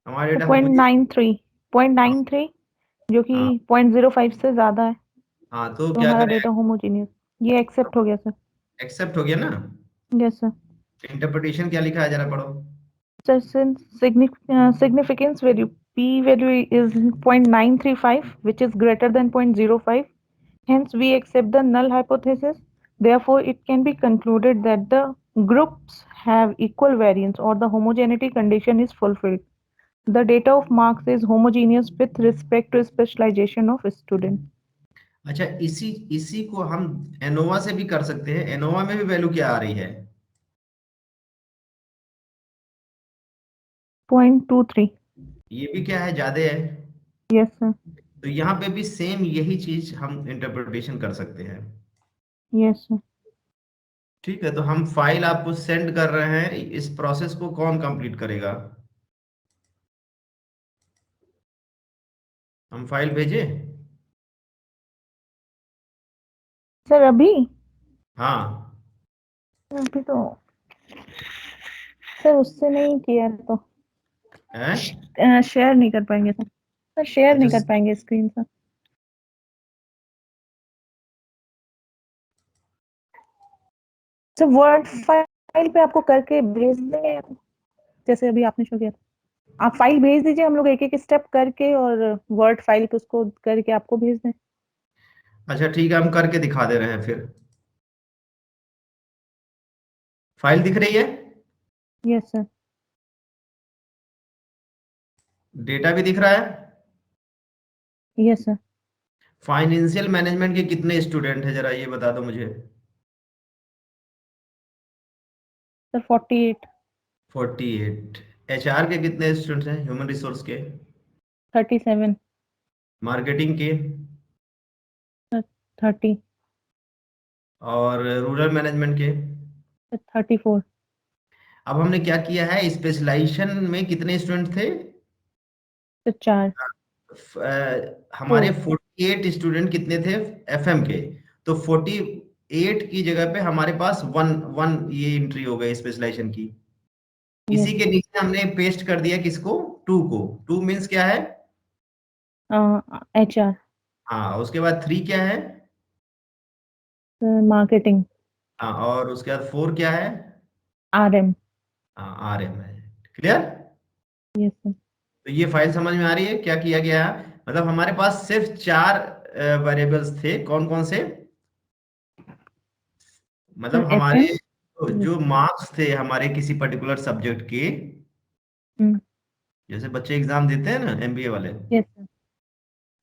हमारा डेटा 0.93 0.93 जो कि हाँ 0.05 से ज्यादा है, हाँ, तो तो क्या हमारा करें? Data homogeneous. ये एक्सेप्ट हो गया सर। एक्सेप्ट हो गया ना? Yes sir. इंटरप्रिटेशन क्या लिखा है, जरा पढ़ो। Sir, since significance value p value is 0.935, which is greater than 0.05, hence we accept the null hypothesis. Therefore, it can be concluded that the groups have equal variance or the homogeneity condition is fulfilled. The data of marks is homogeneous with respect to specialization of student. अच्छा, इसी इसी को हम एनोवा से भी कर सकते हैं। एनोवा में भी वैल्यू क्या आ रही है? 0.23. ये भी क्या है, ज्यादा है। Yes sir. तो यहाँ पे भी सेम यही चीज हम इंटरप्रिटेशन कर सकते हैं। Yes sir. ठीक है, तो हम फाइल आपको सेंड कर रहे हैं। इस प्रोसेस को कौन कंप्लीट करेगा? हम फाइल भेजें? सर अभी हाँ। अभी तो सर उससे नहीं किया तो है? शेयर नहीं कर पाएंगे सर। सर शेयर नहीं अच्छा, कर पाएंगे screen sir. Sir word file पे आपको करके भेज देंगे, जैसे अभी आपने शो किया था। आप फाइल भेज दीजिए, हम लोग एक एक स्टेप करके और वर्ड फाइल पे उसको करके आपको भेज दें। अच्छा ठीक है, हम करके दिखा दे रहे हैं फिर। फाइल दिख रही है? Yes sir. डेटा भी दिख रहा है? Yes sir. फाइनेंशियल मैनेजमेंट के कितने स्टूडेंट है, जरा ये बता दो मुझे। सर 48। 48। एचआर के कितने स्टूडेंट्स हैं, ह्यूमन रिसोर्स के? 37। मार्केटिंग के? सर 30। और रूरल मैनेजमेंट के? सर 34। अब हमने क्या किया है, स्पेशलाइजेशन में कितने स्टूडेंट थे? सर 4। हमारे 4। 48 स्टूडेंट कितने थे एफएम के? तो 48 की जगह पे हमारे पास वन वन ये एंट्री हो गई स्पेशलाइजेशन की। यस इसी के नीचे हमने पेस्ट कर दिया किसको? 2 को। 2 मीन्स क्या है? HR। हाँ, उसके बाद 3 क्या है? Sir marketing. हाँ, और उसके बाद 4 क्या है? RM। हाँ, आरएम है। क्लियर? Yes sir. तो ये फाइल समझ में आ रही है क्या किया गया है? मतलब हमारे पास सिर्फ 4 वेरिएबल्स थे। कौन कौन से? मतलब सर हमारे FM। जो मार्क्स थे हमारे किसी पर्टिकुलर सब्जेक्ट के, जैसे बच्चे एग्जाम देते हैं ना एमबीए वाले, यस सर।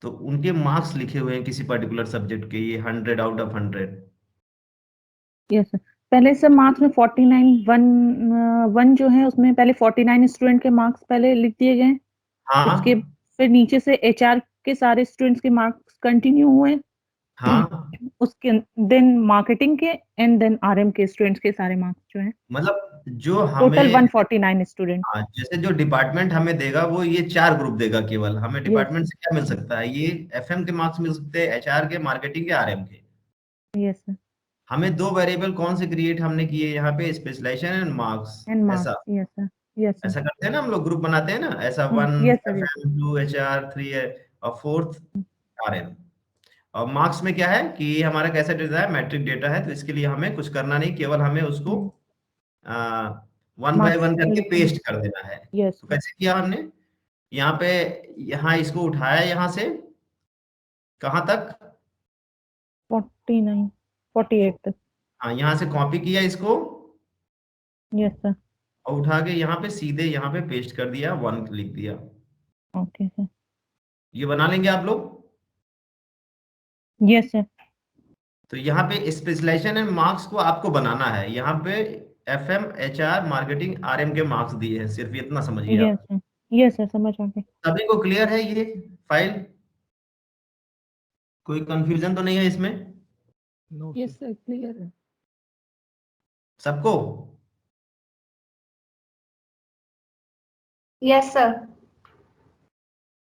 तो उनके मार्क्स लिखे हुए हैं किसी पर्टिकुलर सब्जेक्ट के, ये 100 आउट ऑफ 100। Yes sir. पहले सर मार्क्स में 49 वन जो है उसमें पहले 49 स्टूडेंट के मार्क्स पहले लिख दिए गए। उसके हाँ फिर नीचे से HR के सारे स्टूडेंट्स के मार्क्स कंटिन्यू हुए। हाँ, उसके देन मार्केटिंग के एंड देन आरएम के स्टूडेंट्स के सारे मार्क्स जो है मतलब जो टोटल हमें 149 स्टूडेंट। हाँ, जैसे जो डिपार्टमेंट हमें देगा वो ये 4 ग्रुप देगा केवल। हमें यस डिपार्टमेंट से क्या मिल सकता है, ये एफएम के मार्क्स मिल सकते हैं, एचआर के, मार्केटिंग के, आरएम के। यस सर हमें 2 वेरिएबल कौन से क्रिएट हमने किए यहाँ पे, स्पेशलाइजेशन एंड मार्क्स। एंड ऐसा marks. Yes sir yes sir ऐसा करते हैं ना हम लोग, ग्रुप बनाते हैं ना, ऐसा 1 yes sir yes FM, 2 HR, 3 है, और 4th आरएम। और मार्क्स में क्या है कि ये हमारा कैसा डेटा है, मैट्रिक डेटा है, तो इसके लिए हमें कुछ करना नहीं, केवल हमें उसको 1 बाय मार्क्स 1 करके लिखना। पेस्ट कर देना है। यस तो सर कैसे किया हमने, यहाँ पे, यहाँ इसको उठाया, यहाँ से कहाँ तक, 49 48 तक। हाँ, यहाँ से कॉपी किया इसको, यस सर और उठा के यहाँ पे सीधे यहाँ पे पेस्ट कर दिया, 1 लिख दिया। ओके सर ये बना लेंगे आप लोग। यस सर तो यहाँ पे स्पेशलाइजेशन एंड मार्क्स को आपको बनाना है। यहाँ पे एफएम, एचआर, मार्केटिंग, आरएम के मार्क्स दिए हैं, सिर्फ इतना समझिए यस आप। सर यस सर समझ आ गया। सभी को क्लियर है ये फाइल, कोई कंफ्यूजन तो नहीं है इसमें नो यस सर क्लियर है। सबको? Yes sir.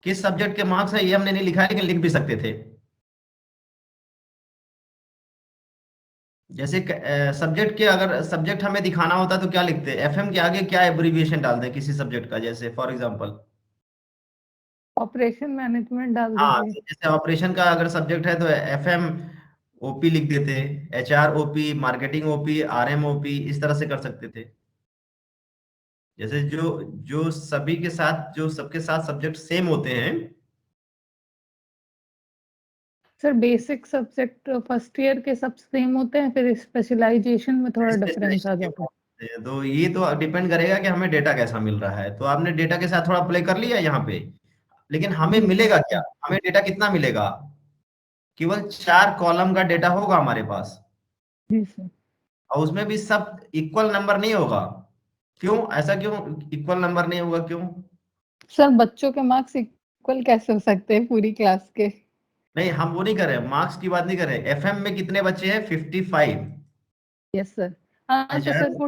किस सब्जेक्ट के मार्क्स है ये हमने नहीं लिखा है, लेकिन लिख भी सकते थे। जैसे सब्जेक्ट के, अगर सब्जेक्ट हमें दिखाना होता तो क्या लिखते हैं, एफएम के आगे क्या एब्रिविएशन डाल दें किसी सब्जेक्ट का, जैसे फॉर एग्जांपल, ऑपरेशन मैनेजमेंट डाल हाँ, दीजिए। तो जैसे ऑपरेशन का अगर सब्जेक्ट है तो एफएम ओपी लिख देते, HR OP, marketing OP, RM OP, इस तरह से कर सकते थे। जैसे जो जो सभी के साथ, जो सबके साथ सब्जेक्ट सेम होते हैं, sir basic subject first year के सब सेम होते हैं, फिर स्पेशलाइजेशन में थोड़ा डिफरेंस आ स्पेशलाइजेशन के जाता है। होते हैं। तो ये तो डिपेंड करेगा कि हमें डेटा कैसा मिल रहा है। तो आपने डेटा के साथ थोड़ा प्ले कर लिया यहाँ पे, लेकिन हमें जी सर। मिलेगा क्या, हमें डेटा कितना मिलेगा, केवल 4 कॉलम का डेटा होगा हमारे पास, जी सर। और उसमें भी सब इक्वल नंबर नहीं होगा। क्यों, ऐसा क्यों इक्वल नंबर नहीं होगा, क्यों? सर बच्चों के मार्क्स इक्वल कैसे हो सकते हैं पूरी क्लास के? नहीं, हम वो नहीं कर रहे, मार्क्स की बात नहीं कर रहे। एफएम में कितने बच्चे हैं, 55। Yes sir. हाँ तो अच्छा, सर वो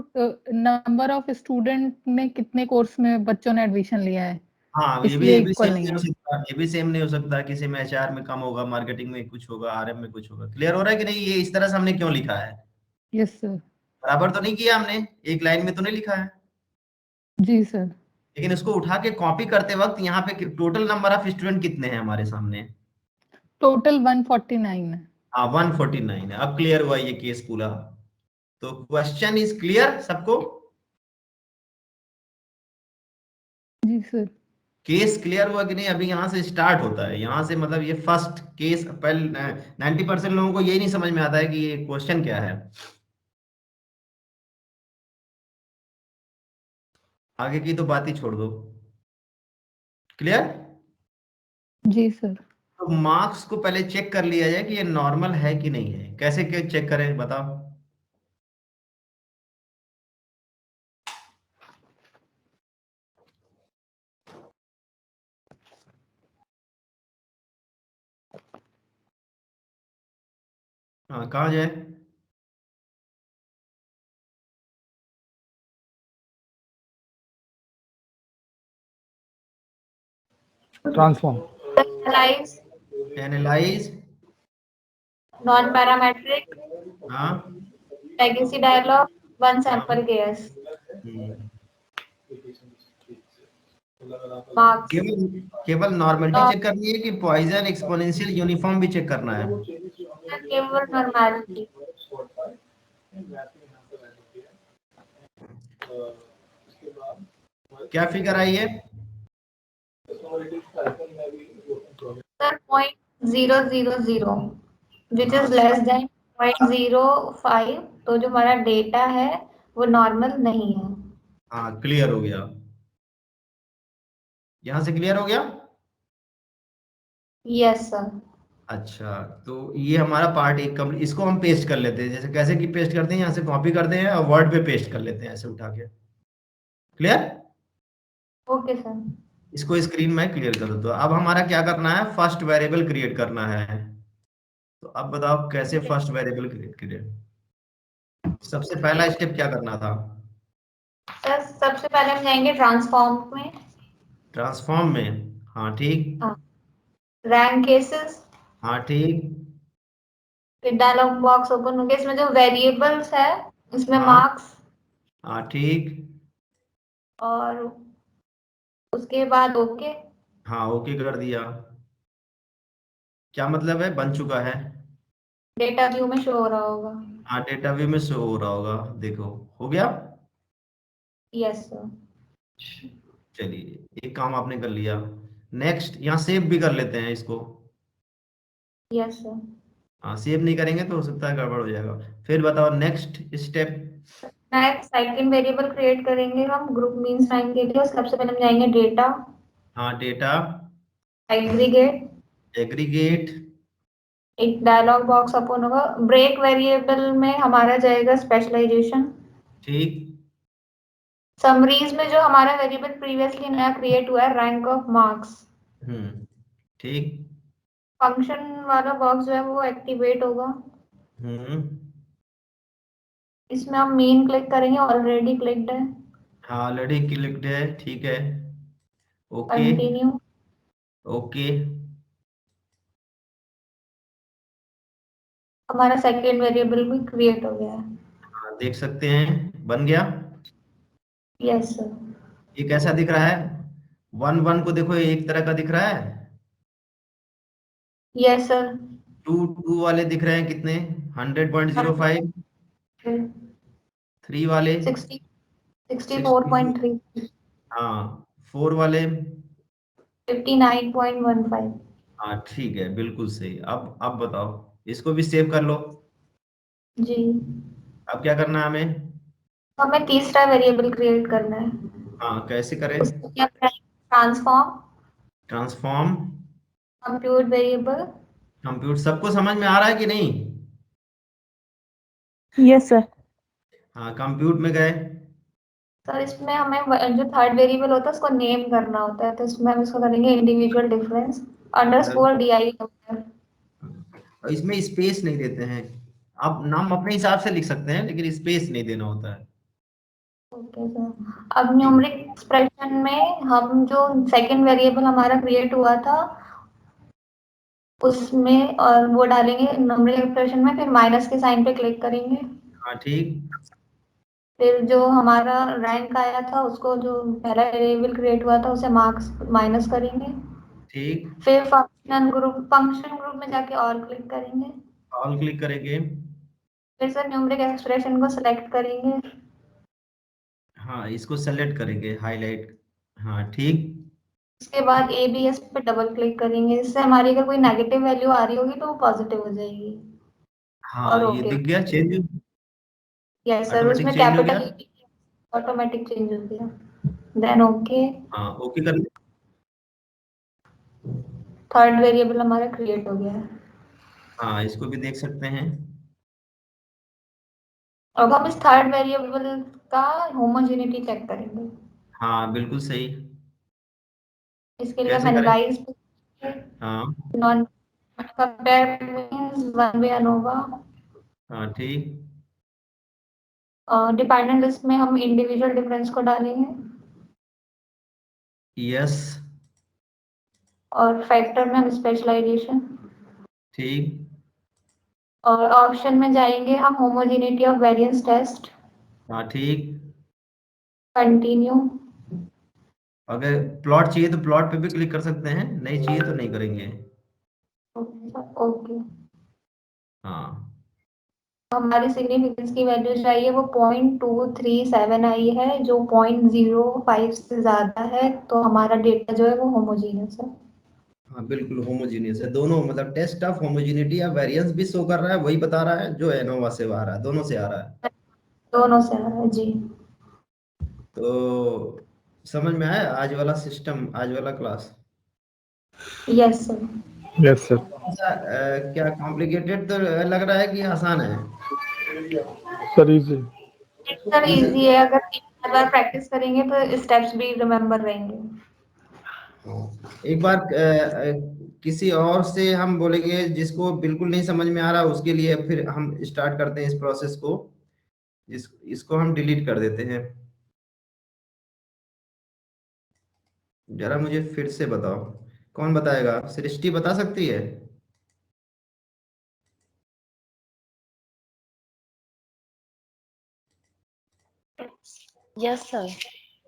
नंबर ऑफ स्टूडेंट ने कितने कोर्स में बच्चों ने एडमिशन लिया है, हाँ, इसलिए ये भी सेम इक्वल नहीं नहीं हो है। सकता, ये भी सेम नहीं हो सकता, किसी में एचआर में कम होगा, मार्केटिंग में कुछ होगा, आरएम में कुछ होगा। क्लियर हो रहा है कि नहीं, ये इस तरह से हमने क्यों लिखा है? Yes sir. बराबर तो नहीं किया हमने, एक लाइन में तो नहीं लिखा है, जी सर। लेकिन इसको उठा के कॉपी करते वक्त यहाँ पे टोटल नंबर ऑफ स्टूडेंट कितने हैं हमारे सामने? टोटल 149 है। हाँ, 149 है। अब क्लियर हुआ ये केस पूरा। तो क्वेश्चन इज क्लियर सबको? जी सर। केस क्लियर हुआ कि नहीं? अभी यहाँ से स्टार्ट होता है, यहाँ से मतलब ये फर्स्ट केस। पहले 90% लोगों को यही नहीं समझ में आता है कि ये क्वेश्चन क्या है। आगे की तो बात ही छोड़ दो। क्लियर? जी सर। तो मार्क्स को पहले चेक कर लिया जाए कि ये नॉर्मल है कि नहीं है। कैसे चेक करें बताओ? हाँ, कहाँ जाए? Transform. Analyse, analyse, non parametric, हाँ, लेगेसी डायलॉग, वन हाँ, सैंपल केस, हम्म। मार्क्स। केवल केवल नॉर्मलिटी चेक करनी है कि पॉइजन, एक्सपोनेंशियल, यूनिफॉर्म भी चेक करना है? केवल नॉर्मैलिटी। क्या फिगर आई है? सर 0.000 विच हाँ, इज लेस देन 0.05, तो जो हमारा डेटा है वो नॉर्मल नहीं है। हाँ, क्लियर हो गया। यहां से क्लियर हो गया? Yes sir. अच्छा, तो ये हमारा पार्ट एक कंप्लीट। इसको हम पेस्ट कर लेते हैं, जैसे कैसे कि पेस्ट करते हैं, यहाँ से कॉपी करते हैं और वर्ड पे पेस्ट कर लेते हैं ऐसे उठा के। क्लियर? Okay sir. इसको स्क्रीन में क्लियर कर दो। तो अब हमारा क्या करना है, फर्स्ट वेरिएबल क्रिएट करना है। तो अब बताओ कैसे फर्स्ट वेरिएबल क्रिएट करें। सबसे पहला स्टेप क्या करना था? सर सबसे पहले हम जाएंगे ट्रांसफॉर्म में। ट्रांसफॉर्म में, हाँ ठीक। हाँ, रैंक केसेस, हाँ ठीक। फिर डायलॉग बॉक्स ओपन हो गया, इसमें जो वेरिएबल्स है इसमें हाँ मार्क्स, हाँ ठीक। और उसके बाद ओके। हाँ ओके कर दिया। क्या मतलब है, बन चुका है? डेटा व्यू में शो हो रहा होगा। हाँ डेटा व्यू में शो हो रहा होगा, देखो हो गया। Yes sir. चलिए एक काम आपने कर लिया। नेक्स्ट यहाँ सेव भी कर लेते हैं इसको। Yes sir. हाँ सेव नहीं करेंगे तो हो सकता है गड़बड़ हो जाएगा। फिर बताओ next step. Next second variable create करेंगे हम ग्रुप मीन्स टाइम के लिए। सबसे पहले हम जाएंगे डेटा, हाँ डेटा, एग्रीगेट, एग्रीगेट, एक डायलॉग बॉक्स ओपन होगा। ब्रेक वेरिएबल में हमारा जाएगा स्पेशलाइजेशन। ठीक। समरीज में जो हमारा वेरिएबल प्रीवियसली नया क्रिएट हुआ है रैंक ऑफ मार्क्स। ठीक। फंक्शन वाला बॉक्स जो है वो एक्टिवेट होगा। हम्म। इसमें हम मेन क्लिक करेंगे, ऑलरेडी क्लिक्ड है। हाँ ऑलरेडी क्लिक्ड है, ठीक है। ओके। कंटिन्यू। ओके। हमारा सेकेंड वेरिएबल भी क्रिएट हो गया है। हाँ देख सकते हैं बन गया। Yes sir. ये कैसा दिख रहा है? वन वन को देखो एक तरह का दिख रहा है। Yes sir. टू टू वाले दिख रहे हैं कितने? 100.05। थ्री वाले 60 64। 64.3, हाँ फोर वाले। 59.15। हाँ ठीक है बिल्कुल सही। अब बताओ, इसको भी सेव कर लो। जी। अब क्या करना है हमें? हमें तीसरा वेरिएबल क्रिएट करना है। हाँ कैसे करें? उसको क्या करना है? Transform, transform, compute variable. Compute. सबको समझ में आ रहा है कि नहीं? Yes sir. हाँ कंप्यूट में गए। सर इसमें हमें जो थर्ड वेरिएबल होता है उसको नेम करना होता है, तो इसमें हम इसको करेंगे individual difference underscore DI number. और इसमें स्पेस नहीं देते हैं। आप नाम अपने हिसाब से लिख सकते हैं लेकिन स्पेस नहीं देना होता है। Okay sir. अब न्यूमरिक एक्सप्रेशन में हम जो सेकंड वेरिएबल हमारा क्रिएट हुआ था उसमें और वो डालेंगे न्यूमरिक एक्सप्रेशन में, फिर माइनस के साइन पे क्लिक करेंगे। हाँ ठीक। फिर जो हमारा रैंक आया था उसको, जो पहला वेरिएबल क्रिएट हुआ था उसे मार्क्स माइनस करेंगे। ठीक। फिर फंक्शन ग्रुप में जाके और क्लिक करेंगे। ऑल क्लिक करेंगे। फिर से न्यूमरिक एक्सप्रेशन को सिलेक्ट करेंगे। हाँ इसको सेलेक्ट करेंगे, हाईलाइट। हाँ ठीक। इसके बाद ABS पे डबल क्लिक करेंगे। इससे हमारी अगर कोई नेगेटिव वैल्यू आ रही होगी तो वो पॉजिटिव हो जाएगी। हाँ और ये ओके। दिख गया चेंज, यस सर, ऑटोमेटिक उसमें चेंज हो गया। कैपिटल ऑटोमेटिक चेंज हो गया। Then okay. हाँ ओके कर ले। थर्ड वेरिएबल हमारा क्रिएट हो गया है। हाँ इसको भी देख सकते हैं। अब हम इस थर्ड वेरिएबल का होमोजेनिटी चेक करेंगे। हाँ बिल्कुल सही। इसके लिए हम कैसे करें? एनालाइज हाँ। Non compare means one way ANOVA. हाँ ठीक। डिपेंडेंट लिस्ट में हम इंडिविजुअल डिफरेंस को डालेंगे। यस। और फैक्टर में हम स्पेशलाइजेशन। ठीक। और ऑप्शन में जाएंगे हम होमोजेनिटी ऑफ वेरिएंस टेस्ट। हाँ ठीक। कंटिन्यू। अगर प्लॉट चाहिए तो प्लॉट पे भी क्लिक कर सकते हैं, नहीं चाहिए तो नहीं करेंगे। ओके। हाँ। हमारी सिग्निफिकेंस की वैल्यू चाहिए वो 0.237 आई है, जो 0.05 से ज्यादा है तो हमारा डेटा जो है वो होमोजीनियस है। हाँ बिल्कुल होमोजीनियस है दोनों, मतलब टेस्ट ऑफ होमोजीनिटी या वेरिएंस भी शो कर रहा है, वही बता रहा है जो एनोवा से आ रहा है, दोनों से आ रहा है। दोनों से आ रहा है जी। तो समझ में आया आज वाला सिस्टम, आज वाला class? Yes sir. Yes sir. क्या कॉम्प्लिकेटेड तो लग रहा है कि आसान है? Sir easy. सर इजी है, अगर 3 बार प्रैक्टिस करेंगे तो स्टेप्स भी रिमेम्बर रहेंगे। एक बार किसी और से हम बोलेंगे जिसको बिल्कुल नहीं समझ में आ रहा, उसके लिए फिर हम स्टार्ट करते हैं इस प्रोसेस को। इसको हम डिलीट कर देते हैं। जरा मुझे फिर से बताओ, कौन बताएगा? सृष्टि बता सकती है? Yes sir.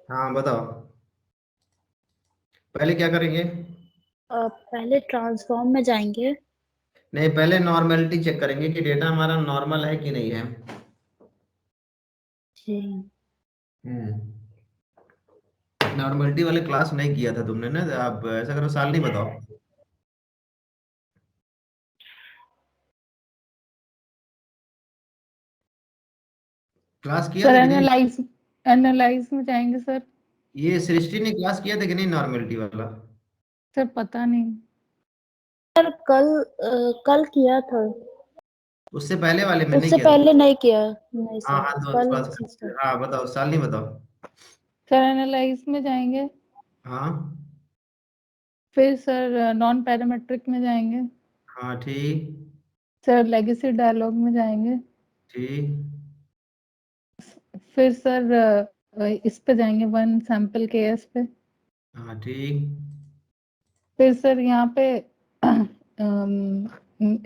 हाँ बताओ, पहले क्या करेंगे? पहले ट्रांसफॉर्म में जाएंगे। नहीं, पहले नॉर्मेलिटी चेक करेंगे कि डेटा हमारा नॉर्मल है कि नहीं है। जी। नॉर्मलिटी वाले क्लास नहीं किया था तुमने ना? आप ऐसा करो, साल नहीं बताओ। क्लास किया सर था कि नहीं? एनालाइज में जाएंगे सर। ये सृष्टि ने क्लास किया था कि नहीं नॉर्मेलिटी वाला? सर पता नहीं। सर कल किया था। उससे पहले वाले में नहीं उससे किया था? पहले नहीं किया। नहीं हाँ सर, हाँ, तो कल बस। से start। हाँ बताओ, साल नहीं बताओ। सर एनालाइज में जाएंगे, हाँ फिर सर नॉन पैरामेट्रिक में जाएंगे, हाँ, ठीक सर लेगेसी डायलॉग में जाएंगे, ठीक। फिर सर इस पे जाएंगे वन सैंपल केएस पे, हाँ ठीक। फिर सर यहाँ पे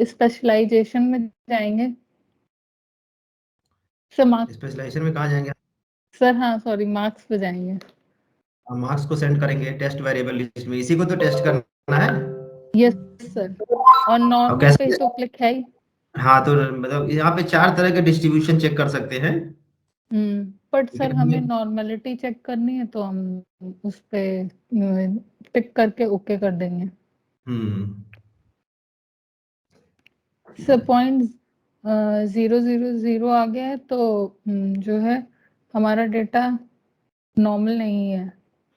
स्पेशलाइजेशन में जाएंगे। सर मार्क्स, स्पेशलाइजेशन में कहाँ जाएंगे? सर हाँ सॉरी मार्क्स पे जाएंगे। हम मार्क्स को सेंड करेंगे टेस्ट वेरिएबल लिस्ट में, इसी को तो टेस्ट करना है। यस सर, और और नॉर्मल पे कैसे? तो क्लिक है ही। हाँ, तो मतलब यहाँ पे 4 तरह के डिस्ट्रीब्यूशन चेक कर सकते हैं। बट सर लेकिन हमें हमें नॉर्मलिटी चेक करनी है तो हम उस पे टिक करके ओके कर देंगे। हम्म सर पॉइंट 000 आ गया है तो जो है हमारा डेटा नॉर्मल नहीं है।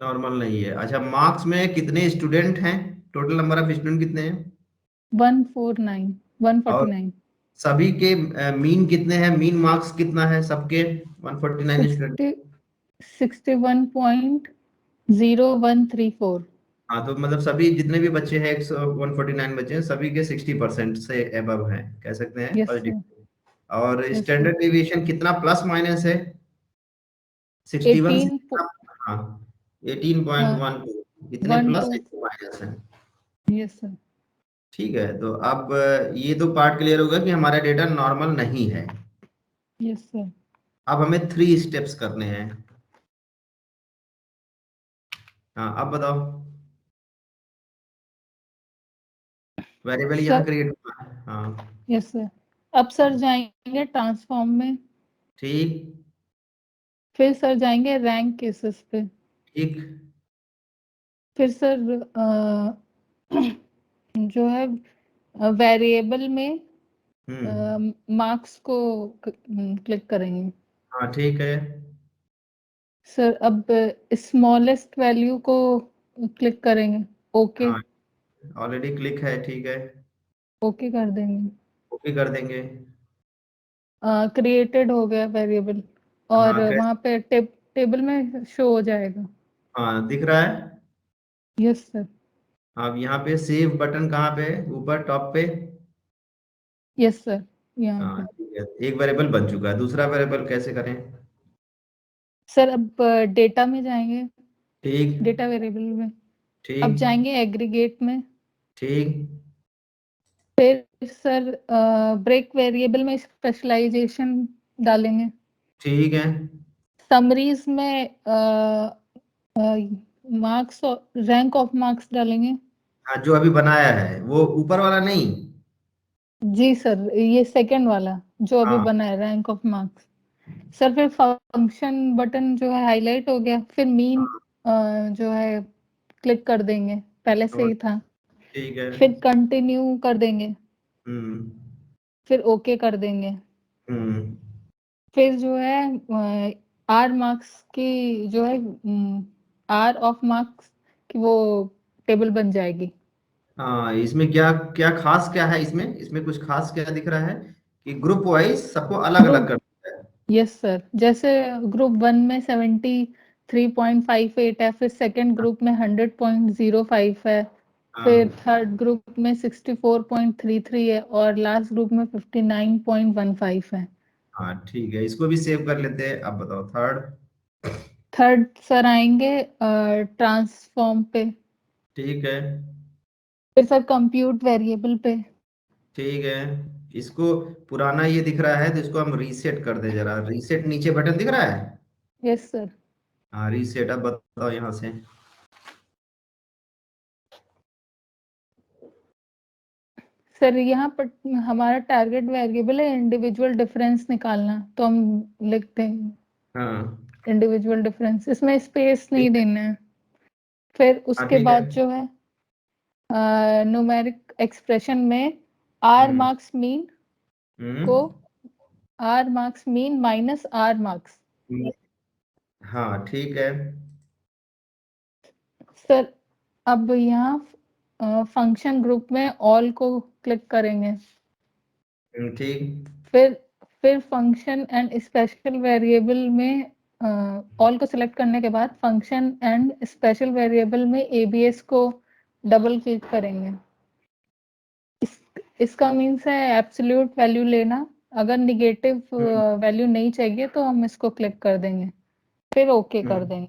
नॉर्मल नहीं है। अच्छा, मार्क्स में कितने स्टूडेंट हैं? टोटल नंबर ऑफ स्टूडेंट कितने हैं? 149 और 149 सभी के मीन कितने हैं? मीन मार्क्स कितना है सबके 149 स्टूडेंट? 60 61.0134। हाँ, तो मतलब सभी जितने भी बच्चे हैं, 149 बच्चे हैं, सभी के 60% से एबव हैं, कह सकते हैं यस पॉजिटिव। सर, और यस सर। स्टैंडर्ड डिविएशन कितना प्लस माइनस है? 61 से 18 कितना? हाँ, 18.12, इतने प्लस 12। इतने माइनस है। Yes sir. ठीक है, तो अब ये तो पार्ट क्लियर होगा कि हमारा डेटा नॉर्मल नहीं है। Yes sir. अब हमें 3 स्टेप्स करने हैं। हाँ, अब बताओ। वेरिएबल यहाँ सर क्रिएट होना है। हाँ यस सर, अब सर जाएंगे ट्रांसफॉर्म में, ठीक फिर सर जाएंगे रैंक केसेस पे, ठीक। फिर सर जो है वेरिएबल में हम्म मार्क्स को क्लिक करेंगे। हाँ ठीक है। सर अब स्मॉलेस्ट वैल्यू को क्लिक करेंगे, ओके। हाँ, ऑलरेडी क्लिक है, ठीक है। ओके कर देंगे। ओके कर देंगे। क्रिएटेड हो गया वेरिएबल, और हाँ वहाँ पे टेबल में शो हो जाएगा। हाँ, दिख रहा है। Yes sir. अब यहाँ पे सेव बटन कहाँ पे है? ऊपर टॉप पे। यस सर, यहाँ हाँ पे। ठीक है, एक वेरिएबल बन चुका है। दूसरा वेरिएबल कैसे करें? सर अब डेटा में जाएंगे, ठीक डेटा वेरिएबल में, अब ठीक जाएंगे एग्रीगेट में, ठीक फिर सर ब्रेक वेरिएबल में स्पेशलाइजेशन डालेंगे, ठीक है। समरीज में मार्क्स और रैंक ऑफ मार्क्स डालेंगे। हाँ, जो अभी बनाया है वो ऊपर वाला नहीं। जी सर, ये सेकंड वाला जो अभी हाँ बना है रैंक ऑफ मार्क्स। सर फिर फंक्शन बटन जो है हाईलाइट हो गया, फिर मीन हाँ, जो है क्लिक कर देंगे, पहले से और ही था। ठीक है। फिर कंटिन्यू कर देंगे, हम्म फिर ओके कर देंगे। हम्म फिर जो है आर मार्क्स की जो है आर ऑफ मार्क्स की वो टेबल बन जाएगी। हाँ, इसमें क्या क्या खास क्या है? इसमें कुछ खास क्या दिख रहा है कि ग्रुप वाइज सबको अलग अलग ग्रुप, कर दिया है। यस सर, जैसे ग्रुप 1 में 73.58 है, फिर सेकंड ग्रुप में 100.05 है, फिर हाँ थर्ड ग्रुप में 64.33 है और लास्ट ग्रुप में 59.15 है। हाँ ठीक है, इसको भी सेव कर लेते हैं। अब बताओ थर्ड। थर्ड सर आएंगे ट्रांसफॉर्म पे, ठीक है। फिर सर कंप्यूट वेरिएबल पे। ठीक है, इसको पुराना ये दिख रहा है तो इसको हम रीसेट कर दे जरा। रीसेट नीचे बटन दिख रहा है। Yes sir. हाँ रीसेट, अब बताओ यहाँ से। सर यहाँ पर हमारा टारगेट वेरिएबल है इंडिविजुअल डिफरेंस निकालना, तो हम लिखते हैं हाँ इंडिविजुअल डिफरेंस, इसमें स्पेस नहीं ठीक है। देना है। फिर हाँ उसके ठीक है। बाद जो है न्यूमेरिक एक्सप्रेशन में आर हम्म मार्क्स मीन को hmm R marks mean minus R marks. हाँ ठीक है। सर अब यहाँ फंक्शन ग्रुप में ऑल को क्लिक करेंगे। ठीक। फिर फंक्शन एंड स्पेशल वेरिएबल में ऑल को सिलेक्ट करने के बाद फंक्शन एंड स्पेशल वेरिएबल में एबीएस को डबल क्लिक करेंगे। इसका मीन्स है एब्सोल्यूट वैल्यू लेना, अगर निगेटिव वैल्यू नहीं चाहिए तो हम इसको क्लिक कर देंगे, फिर ओके कर हम्म, देंगे।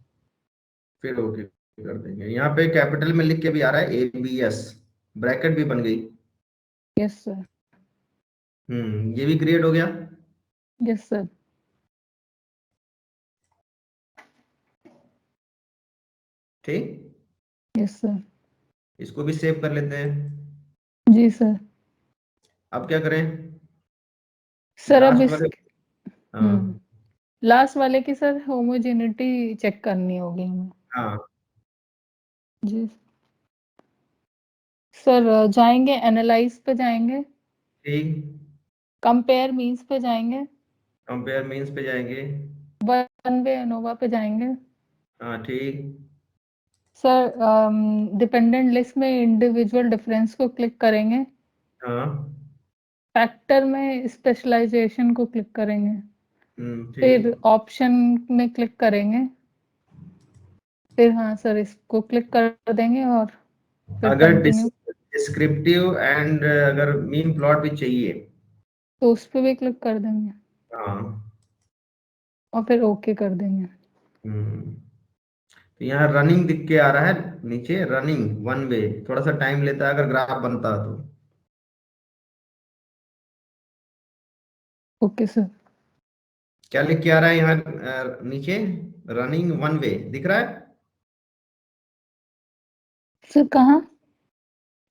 फिर ओके कर देंगे। यहाँ पे कैपिटल में लिख के भी आ रहा है एबीएस, ब्रैकेट भी बन गई। Yes sir. ये भी क्रिएट हो गया। Yes sir. ठीक, यस सर। इसको भी सेव कर लेते हैं। जी सर। अब क्या करें? सर अब लास्ट इस वाले। हाँ लास्ट वाले की सर होमोजेनिटी चेक करनी होगी हमें। हाँ जी सर, जाएंगे एनालाइज पे जाएंगे, ठीक। कंपेयर मीन्स पे जाएंगे, कंपेयर मीन्स पे जाएंगे। वन वे एनोवा पे जाएंगे। हाँ ठीक। सर डिपेंडेंट लिस्ट में इंडिविजुअल डिफरेंस को क्लिक करेंगे, हाँ फैक्टर में स्पेशलाइजेशन को क्लिक करेंगे, ठीक। फिर ऑप्शन में क्लिक करेंगे, फिर हाँ सर इसको क्लिक कर देंगे और फिर अगर कंटिन्यू, डिस्क्रिप्टिव एंड अगर मीन प्लॉट भी चाहिए। तो उस पर भी क्लिक कर देंगे हाँ। और फिर ओके कर देंगे। हम्म तो यहाँ रनिंग दिख के आ रहा है नीचे, रनिंग वन वे। थोड़ा सा टाइम लेता है अगर ग्राफ बनता है तो। Okay sir. क्या लिख के आ रहा है यहाँ नीचे? रनिंग वन वे दिख रहा है। सर कहाँ?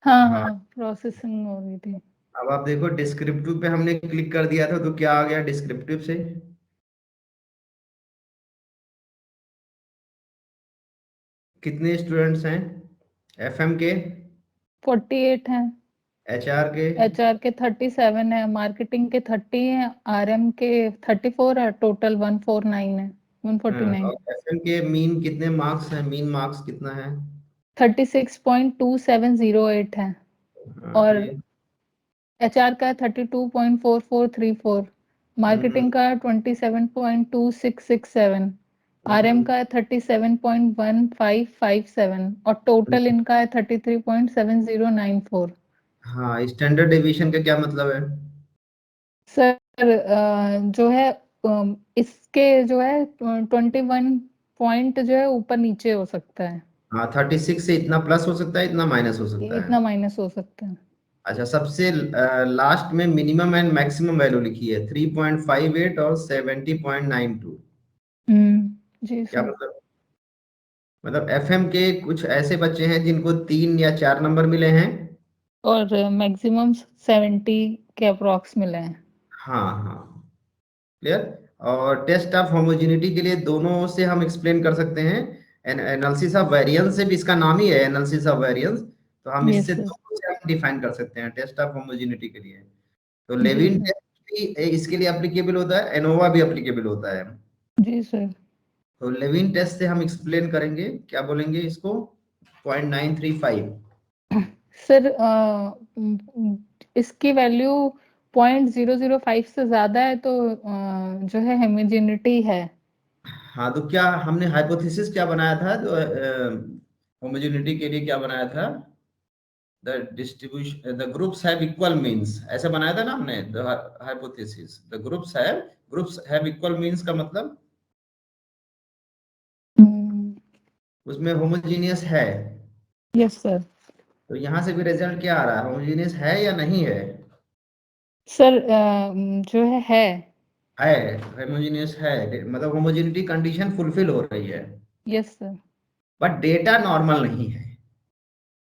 हाँ हाँ, हाँ, प्रोसेसिंग हो रही थी। अब आप देखो डिस्क्रिप्टिव पे हमने क्लिक कर दिया था तो क्या आ गया डिस्क्रिप्टिव से? कितने स्टूडेंट्स हैं एफएम के? 48 है, एचआर के? एचआर के 37 है, मार्केटिंग के 30 है, आरएम के 34 है, टोटल 149 है, 149। और एफएम के मीन कितने मार्क्स हैं? मीन मार्क्स कितना है? 36.2708 है हाँ और ठीक। एचआर का 32.4434, हम्म, मार्केटिंग का 27.2667, आरएम हम्म, का 37.1557 और टोटल इनका है 33.7094। हाँ, स्टैंडर्ड डेविएशन का क्या मतलब है? सर जो है इसके जो है 21 पॉइंट जो है ऊपर नीचे हो सकता है, हाँ 36 से इतना प्लस हो सकता है, इतना माइनस हो सकता है। इतना माइनस हो सकता है। अच्छा, सबसे लास्ट में मिनिमम एंड मैक्सिमम वैल्यू लिखी है 3.58 और 70.92। जी क्या सर। मतलब? मतलब एफएम के कुछ ऐसे बच्चे हैं जिनको 3 या 4 नंबर मिले हैं। और मैक्सिमम 70 के अप्रॉक्स मिले हैं। हाँ हाँ, क्लियर। और टेस्ट ऑफ होमोजेनिटी के लिए दोनों से हम एक्सप्लेन कर सकते हैं। एनालिसिस ऑफ वेरिएंस से भी, इसका नाम ही है एनालिसिस ऑफ वेरिएंस, तो हम यस इससे सर। दोनों से हम डिफाइन कर सकते हैं टेस्ट ऑफ होमोजेनिटी के लिए। तो जी लेविन सर। टेस्ट भी इसके लिए एप्लीकेबल होता है, एनोवा भी एप्लीकेबल होता है। जी सर। तो लेविन टेस्ट से हम एक्सप्लेन करेंगे, क्या बोलेंगे इसको? 0.935। सर इसकी वैल्यू 0.005 से ज्यादा है तो जो है हेमोजेनिटी है। हाँ, तो क्या हमने हाइपोथेसिस क्या बनाया था जो होमोजेनिटी के लिए क्या बनाया था? The distribution the groups have equal means, ऐसे बनाया था ना हमने the hypothesis, the groups have equal means का मतलब उसमें होमोजीनियस है। Yes sir. तो यहाँ से भी रिजल्ट क्या आ रहा है, होमोजीनियस है या नहीं है? सर जो है होमोजीनियस है, मतलब होमोजेनिटी कंडीशन फुलफिल हो रही है, yes sir. But data normal नहीं है।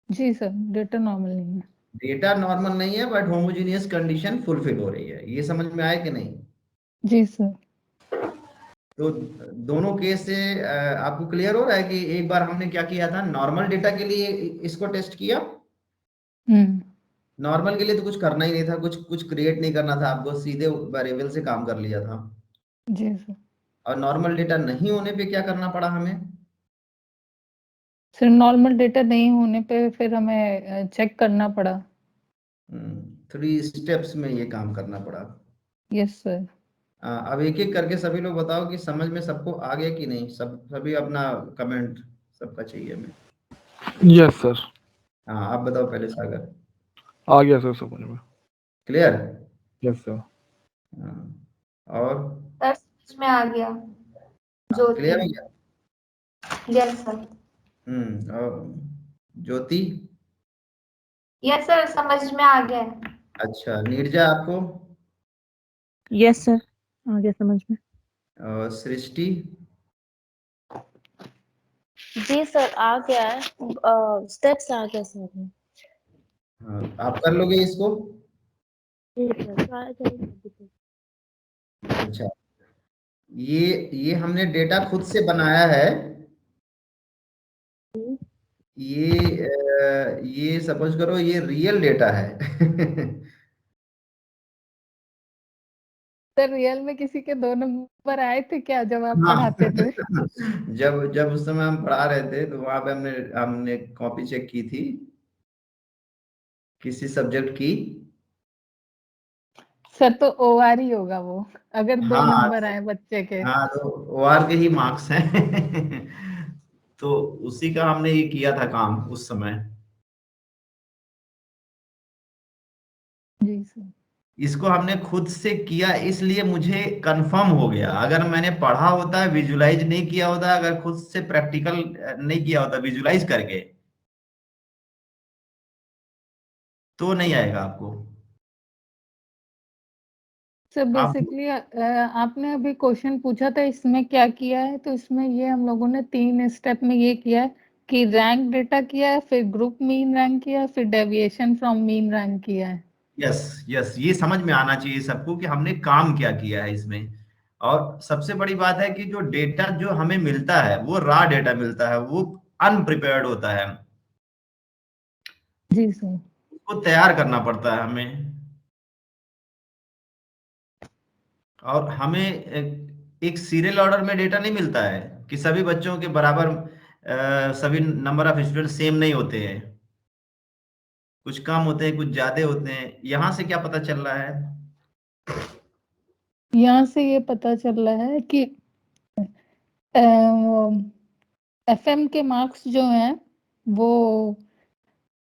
जी सर, डेटा नॉर्मल नहीं है। डेटा नॉर्मल नहीं है बट होमोजीनियस कंडीशन फुलफिल हो रही है, ये समझ में आया कि नहीं? जी सर। तो दोनों केस से आपको क्लियर हो रहा है कि एक बार हमने क्या किया था, नॉर्मल डेटा के लिए इसको टेस्ट किया। हम्म। नॉर्मल के लिए तो कुछ करना ही नहीं था, कुछ कुछ क्रिएट नहीं करना था आपको, सीधे वेरिएबल से काम कर लिया था। जी सर। और नॉर्मल डेटा नहीं होने पे क्या करना पड़ा हमें? सर नॉर्मल डेटा नहीं होने पे फिर हमें चेक करना पड़ा। 3 स्टेप्स में ये काम करना पड़ा। Yes sir. अब एक एक करके सभी लोग बताओ कि समझ में सबको आ गया कि नहीं, सभी अपना कमेंट सबका चाहिए हमें। यस सर, हाँ आप बताओ पहले सागर। आ गया सर समझ में। क्लियर? Yes sir. और सर समझ में आ गया। ज्योति। क्लियर हो गया? Yes sir. और ज्योति? यस सर, समझ में आ गया। अच्छा नीरजा आपको? यस सर, आ गया समझ में। और सृष्टि? जी सर, आ गया है, स्टेप्स आ गया सर में। हाँ आप कर लोगे इसको? जी सर, ट्राई करेंगे अभी तो। अच्छा ये हमने डेटा खुद से बनाया है। ये सपोज करो ये रियल डेटा है। सर रियल में किसी के 2 नंबर आए थे क्या जब आप हाँ। पढ़ाते थे? जब जब उस समय हम पढ़ा रहे थे तो वहां पे हमने हमने कॉपी चेक की थी किसी सब्जेक्ट की। सर तो OR ही होगा वो, अगर दो हाँ नंबर आए बच्चे के। हाँ, तो OR के ही मार्क्स हैं। तो उसी का हमने ये किया था काम उस समय। जी सर। इसको हमने खुद से किया इसलिए मुझे कंफर्म हो गया, अगर मैंने पढ़ा होता, विजुलाइज नहीं किया होता, अगर खुद से प्रैक्टिकल नहीं किया होता विजुलाइज करके, तो नहीं आएगा आपको। सर आप बेसिकली आपने अभी क्वेश्चन पूछा था इसमें क्या किया है, तो इसमें ये हम लोगों ने 3 स्टेप में ये किया है कि रैंक डेटा किया है, फिर ग्रुप मीन रैंक किया है, फिर डेविएशन फ्रॉम मीन रैंक किया है। यस यस, ये समझ में आना चाहिए सबको कि हमने काम क्या किया है इसमें। और सबसे बड़ी बात है कि जो डेटा जो हमें मिलता है वो रॉ डेटा मिलता है, वो अनप्रिपेयर्ड होता है, जी सर। उसको तैयार करना पड़ता है हमें। और हमें एक सीरियल ऑर्डर में डेटा नहीं मिलता है कि सभी बच्चों के बराबर सभी नंबर ऑफ स्टूडेंट सेम नहीं होते हैं, कुछ कम होते हैं कुछ ज्यादा होते हैं। यहाँ से क्या पता चल रहा है? यहाँ से ये पता चल रहा है कि FM के मार्क्स जो हैं वो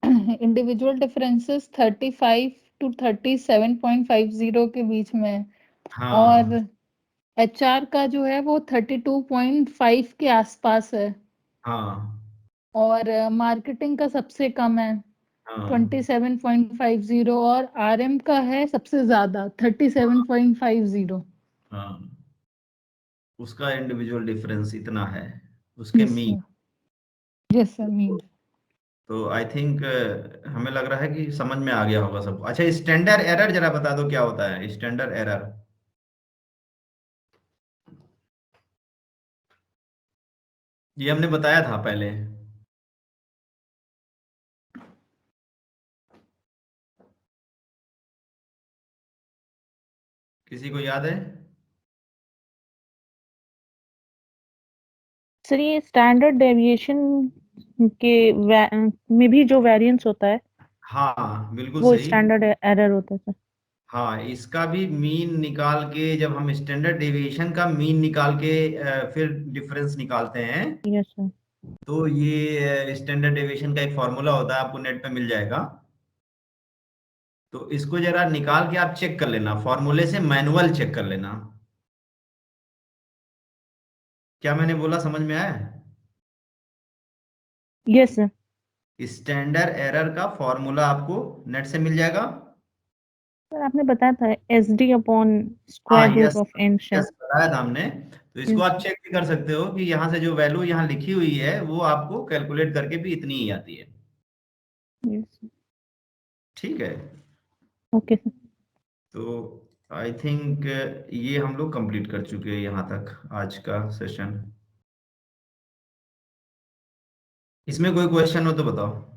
इंडिविजुअल डिफरेंसेस 35 to 37.50 के बीच में है, और हाँ HR का जो है वो 32.5 के आसपास है, हाँ और मार्केटिंग का सबसे कम है हाँ 27.50, और RM का है सबसे ज्यादा 37.50। हाँ, उसका इंडिविजुअल डिफरेंस इतना है, उसके yes mean. Sir. Yes sir mean. तो आई थिंक हमें लग रहा है कि समझ में आ गया होगा सबको। अच्छा स्टैंडर्ड एरर जरा बता दो क्या होता है स्टैंडर्ड एरर? ये हमने बताया था पहले, किसी को याद है? सर ये स्टैंडर्ड डेविएशन के में भी जो वेरिएंस होता है हाँ बिल्कुल वो सही। स्टैंडर्ड एरर होता है सर। हाँ इसका भी मीन निकाल के, जब हम स्टैंडर्ड डेविएशन का मीन निकाल के फिर डिफरेंस निकालते हैं, यस सर। तो ये स्टैंडर्ड डेविएशन का एक फॉर्मूला होता है, आपको नेट पे मिल जाएगा। तो इसको जरा निकाल के आप चेक कर लेना, फॉर्मूले से मैनुअल चेक कर लेना। क्या मैंने बोला समझ में आया? Yes sir. स्टैंडर्ड एरर का फॉर्मूला आपको नेट से मिल जाएगा। सर आपने बताया था SD अपॉन हाँ, square root yes of n शायद। यस, बताया था हमने। तो इसको आप चेक भी कर सकते हो कि यहाँ से जो वैल्यू यहाँ लिखी हुई है वो आपको कैलकुलेट करके भी इतनी ही आती है। यस। ठीक है, ओके सर। तो आई थिंक ये हम लोग कंप्लीट कर चुके हैं यहाँ तक आज का सेशन। इसमें कोई क्वेश्चन हो तो बताओ।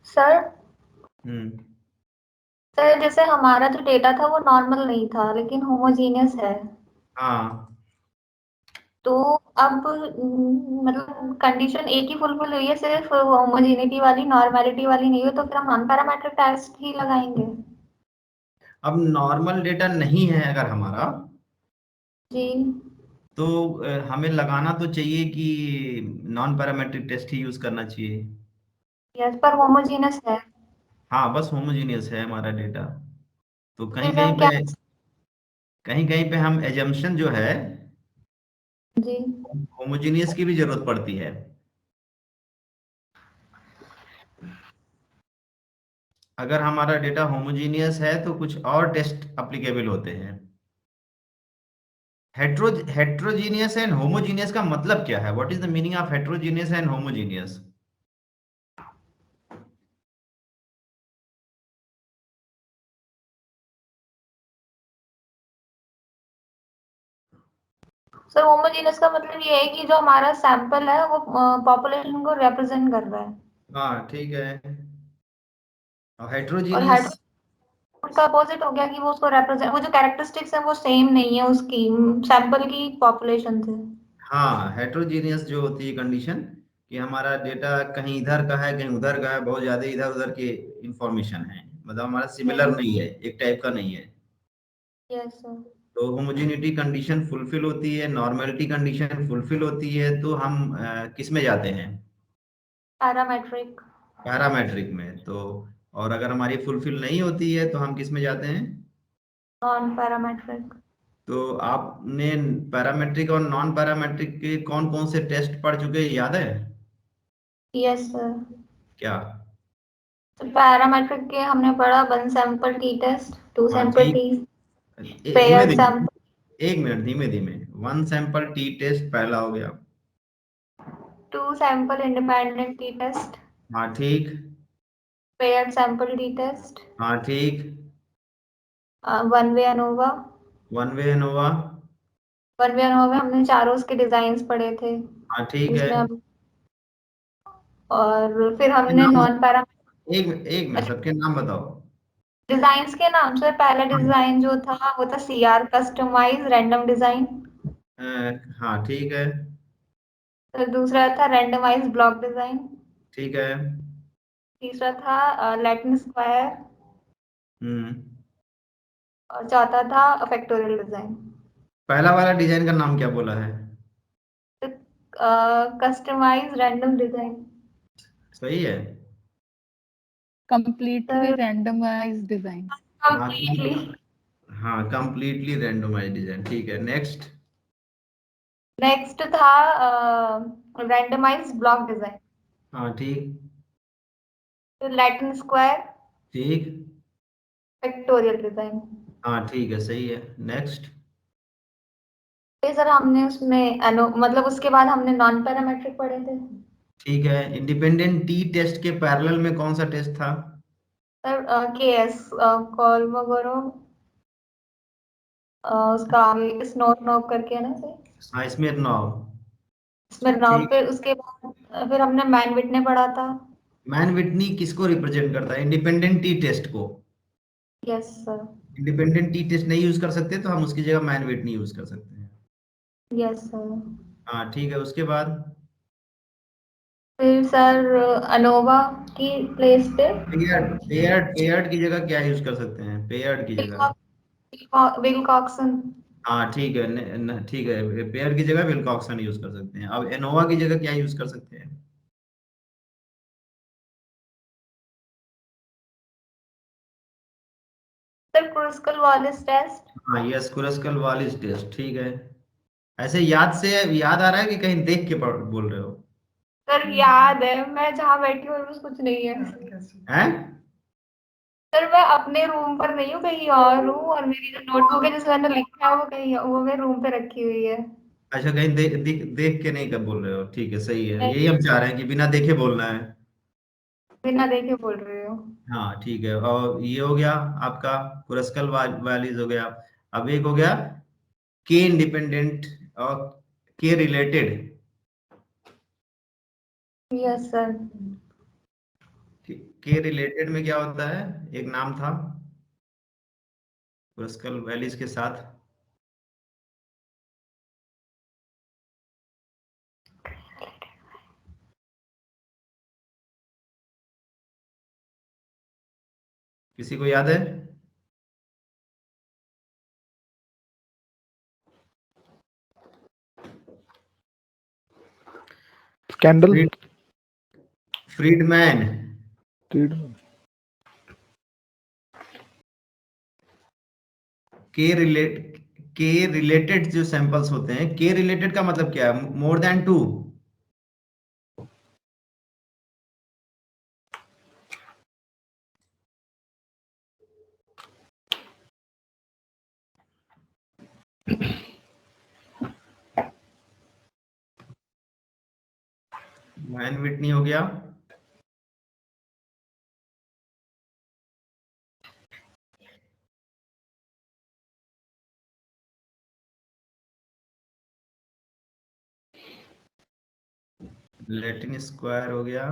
सर हम्म। सर जैसे हमारा जो डेटा था वो नॉर्मल नहीं था लेकिन होमोजीनियस है, हाँ, तो अब मतलब कंडीशन एक ही फुलफिल हुई है, सिर्फ होमोजेनिटी वाली नॉर्मेलिटी वाली नहीं हुई, तो फिर हम नॉन पैरामेट्रिक टेस्ट ही लगाएंगे। अब नॉर्मल डेटा नहीं है अगर हमारा, जी। तो हमें लगाना तो चाहिए कि नॉन पैरामेट्रिक टेस्ट ही यूज करना चाहिए। यस, पर होमोजीनियस है। हाँ, बस होमोजीनियस है हमारा डेटा। तो कहीं फिर कहीं हम क्या? पे, कहीं कहीं पे हम एजम्पशन जो है जी। होमोजीनियस की भी जरूरत पड़ती है। अगर हमारा डेटा होमोजीनियस है तो कुछ और टेस्ट अप्लीकेबल होते हैं। हेट्रोजीनियस एंड होमोजीनियस का मतलब क्या है? What is the meaning of heterogeneous and homogeneous? Sir homogeneous का मतलब ये है कि जो हमारा सैंपल है वो पॉपुलेशन को रिप्रेजेंट कर रहा है। हाँ, ठीक है। और और हेट्रोजीनियस? हेटेरोजीनियस का अपोजिट हो गया कि वो उसको रिप्रेजेंट, वो जो कैरेक्टरिस्टिक्स है वो सेम नहीं है उसकी सैंपल की पॉपुलेशन से। हाँ, हेट्रोजीनियस जो होती है कंडीशन कि हमारा डेटा कहीं इधर का है कहीं उधर का है, बहुत ज्यादा इधर उधर के इंफॉर्मेशन है, मतलब हमारा सिमिलर यस। नहीं है, एक टाइप का नहीं है। Yes sir. तो होमोजेनिटी कंडीशन फुलफिल होती है, नॉर्मेलिटी कंडीशन फुलफिल होती है, तो हम किस में जाते हैं? पैरामेट्रिक। पैरामेट्रिक में। तो और अगर हमारी फुलफिल नहीं होती है तो हम किस में जाते हैं? Non parametric. तो आपने पैरामेट्रिक और नॉन पैरामेट्रिक के कौन कौन से टेस्ट पढ़ चुके हैं, याद है? Yes sir. क्या? तो पैरामेट्रिक के हमने पढ़ा one sample T test, two हाँ, सैंपल ठीक। टी धीमे पेयर्ड धीमे, सैंपल, एक मिनट, धीमे धीमे। वन सैंपल टी टेस्ट पहला हो गया। Two sample independent T test, हाँ, ठीक। पेयर्ड सैंपल टी टेस्ट, हाँ, ठीक। One way ANOVA. One way ANOVA. One way ANOVA में हमने चारों उसके डिजाइन पढ़े थे हाँ, ठीक है। जिसमें हम, और फिर सबके हमने नाम नॉन पैरा एक एक मिनट, सबके नाम बताओ। डिजाइन्स के नाम से, पहला हाँ, डिजाइन जो था वो था CR कस्टमाइज रैंडम डिजाइन। हाँ, ठीक है। फिर दूसरा था रैंडमाइज ब्लॉक डिजाइन। ठीक है। तीसरा था लैटिन स्क्वायर। हम्म। और चौथा था फैक्टोरियल डिजाइन। पहला वाला डिजाइन का नाम क्या बोला है? Customise random design. सही है। completely randomized design. हाँ, कंप्लीटली। हाँ, कंप्लीटली रैंडमाइज्ड डिजाइन, ठीक है। नेक्स्ट। नेक्स्ट था रैंडमाइज ब्लॉक डिजाइन। हाँ, ठीक। फिर लैटिन स्क्वायर, ठीक। Factorial design. हाँ, ठीक है, सही है। नेक्स्ट। फिर सर हमने उसमें मतलब उसके बाद हमने नॉन पैरामेट्रिक पढ़े थे। ठीक है। इंडिपेंडेंट टी टेस्ट के पैरेलल में कौन सा टेस्ट था? सर KS कॉलमोगोरो, उसका आगे स्नो करके है ना सर, हाँ, स्मिरनॉव। स्मिर्नॉव। ठीक। फिर उसके बाद फिर हमने मैन विटने पढ़ा था। मैन विटनी किसको रिप्रेजेंट करता है? इंडिपेंडेंट टी टेस्ट को। Yes sir. Independent T test नहीं यूज कर सकते तो हम उसकी जगह मैन विटनी यूज कर सकते हैं। Yes sir. हाँ, ठीक है। उसके बाद? फिर सर अनोवा की प्लेस पे पेयर्ड की जगह क्या यूज कर सकते हैं? पेयर्ड की जगह विलकॉक्सन। हाँ ठीक है, ठीक है, पेयर की जगह विल्कॉक्सन यूज कर सकते हैं। अब एनोवा की जगह क्या यूज कर सकते हैं? Sir Kruskal Wallis test. हाँ यस, कुरस्कल वालिस टेस्ट, ठीक है। ऐसे याद से याद आ रहा है कि कहीं देख के बोल रहे हो? सर याद है, मैं जहाँ बैठी हूँ बस कुछ नहीं है। हैं? सर मैं अपने रूम पर नहीं हूँ, कहीं और हूँ, और मेरी जो नोटबुक है जिसमें मैंने लिखा है वो कहीं, वो मेरे रूम पे रखी हुई है। अच्छा, कहीं देख के नहीं कब बोल रहे हो, ठीक है, सही है, नहीं, यही हम चाह रहे हैं कि बिना देखे बोलना है। बिना देखे बोल रही हूँ। हाँ ठीक है, और ये हो गया आपका कुरस्कल वैलीज हो गया। अब एक हो गया के इंडिपेंडेंट और के रिलेटेड। Yes sir. के रिलेटेड में क्या होता है? एक नाम था कुरस्कल वैलीज के साथ। किसी को याद है? स्कैंडल। फ्रीडमैन। के रिलेटेड जो सैंपल्स होते हैं, के रिलेटेड का मतलब क्या है? More than 2। मैन विटनी हो गया। लैटिन स्क्वायर हो गया।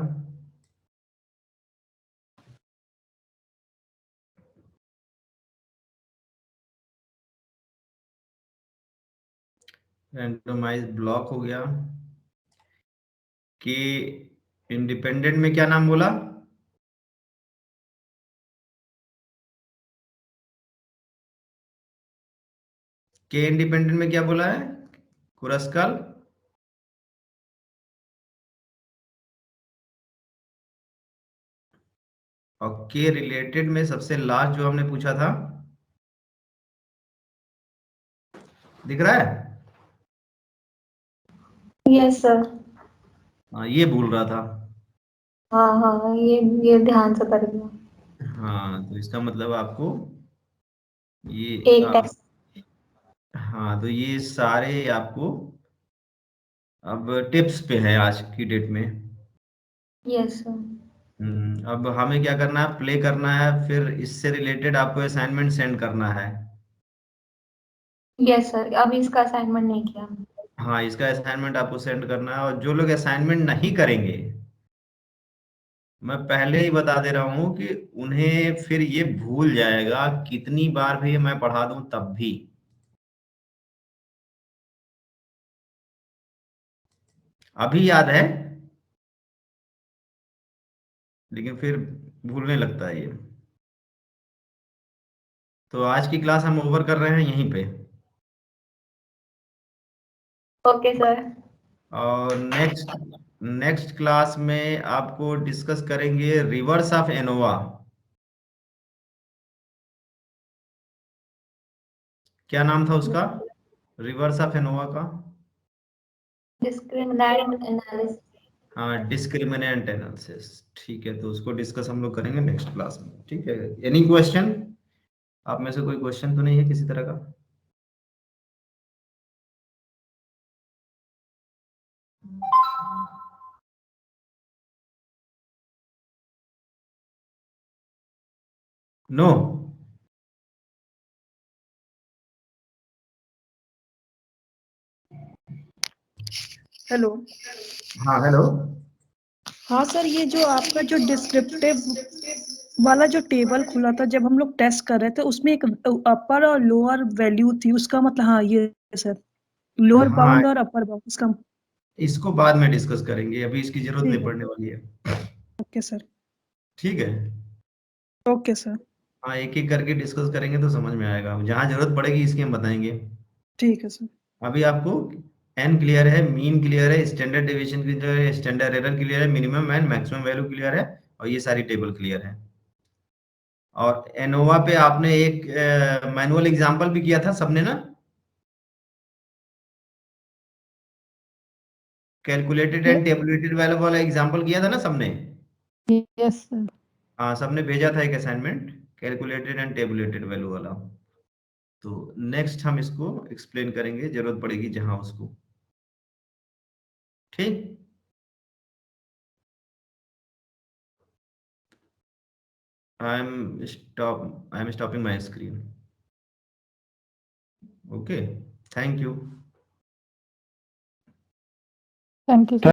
रैंडमाइज ब्लॉक हो गया। कि इंडिपेंडेंट में क्या नाम बोला? के इंडिपेंडेंट में क्या बोला है? कुरस्कल। और के रिलेटेड में सबसे लास्ट जो हमने पूछा था, दिख रहा है? Yes sir. हाँ ये भूल रहा था। हाँ हाँ, ये ध्यान से करेंगे। हाँ तो इसका मतलब आपको ये एक टेस्ट। हाँ तो ये सारे आपको अब टिप्स पे है आज की डेट में। Yes sir. अब हमें क्या करना है? प्ले करना है, फिर इससे रिलेटेड आपको असाइनमेंट सेंड करना है। यस सर, अभी इसका असाइनमेंट नहीं किया। हाँ इसका असाइनमेंट आपको सेंड करना है, और जो लोग असाइनमेंट नहीं करेंगे, मैं पहले ही बता दे रहा हूँ कि उन्हें फिर ये भूल जाएगा, कितनी बार भी मैं पढ़ा दूं तब भी। अभी याद है लेकिन फिर भूलने लगता है ये। तो आज की क्लास हम ओवर कर रहे हैं यहीं पे। Okay sir. और नेक्स्ट नेक्स्ट क्लास में आपको डिस्कस करेंगे रिवर्स ऑफ एनोवा। क्या नाम था उसका? रिवर्स ऑफ एनोवा का? Discriminant analysis. हाँ, डिस्क्रिमिनेंट एनालिसिस, ठीक है, तो उसको डिस्कस हम लोग करेंगे नेक्स्ट क्लास में, ठीक है। Any question? आप में से कोई क्वेश्चन तो नहीं है किसी तरह का? नो? हेलो। हाँ हेलो। हाँ सर, ये जो आपका जो डिस्क्रिप्टिव वाला जो टेबल खुला था जब हम लोग टेस्ट कर रहे थे, उसमें एक अपर और लोअर वैल्यू थी, उसका मतलब हाँ ये सर, लोअर हाँ बाउंड और अपर बाउंड, उसका इसको बाद में डिस्कस करेंगे, अभी इसकी जरूरत ठीक नहीं है। पड़ने वाली है। Okay sir. ठीक है, ओके सर। हाँ एक एक करके डिस्कस करेंगे तो समझ में आएगा, जहाँ जरूरत पड़ेगी इसकी हम बताएंगे। ठीक है सर। अभी आपको एन क्लियर है, मीन क्लियर है, स्टैंडर्ड डेविएशन क्लियर है, स्टैंडर्ड एरर क्लियर है, minimum and maximum value clear है, और ये सारी टेबल क्लियर है। और एनोवा पे आपने एक मैनुअल एग्जांपल भी किया था सबने ना, कैलकुलेटेड एंड टेबुलेटेड वैल्यू वाला एग्जांपल किया था ना सबने। Yes sir. हाँ सबने भेजा था एक assignment, calculated and tabulated value वाला। तो नेक्स्ट हम इसको एक्सप्लेन करेंगे, जरूरत पड़ेगी जहां उसको। ठीक, I am stopping my screen. Okay, thank you. Thank you sir.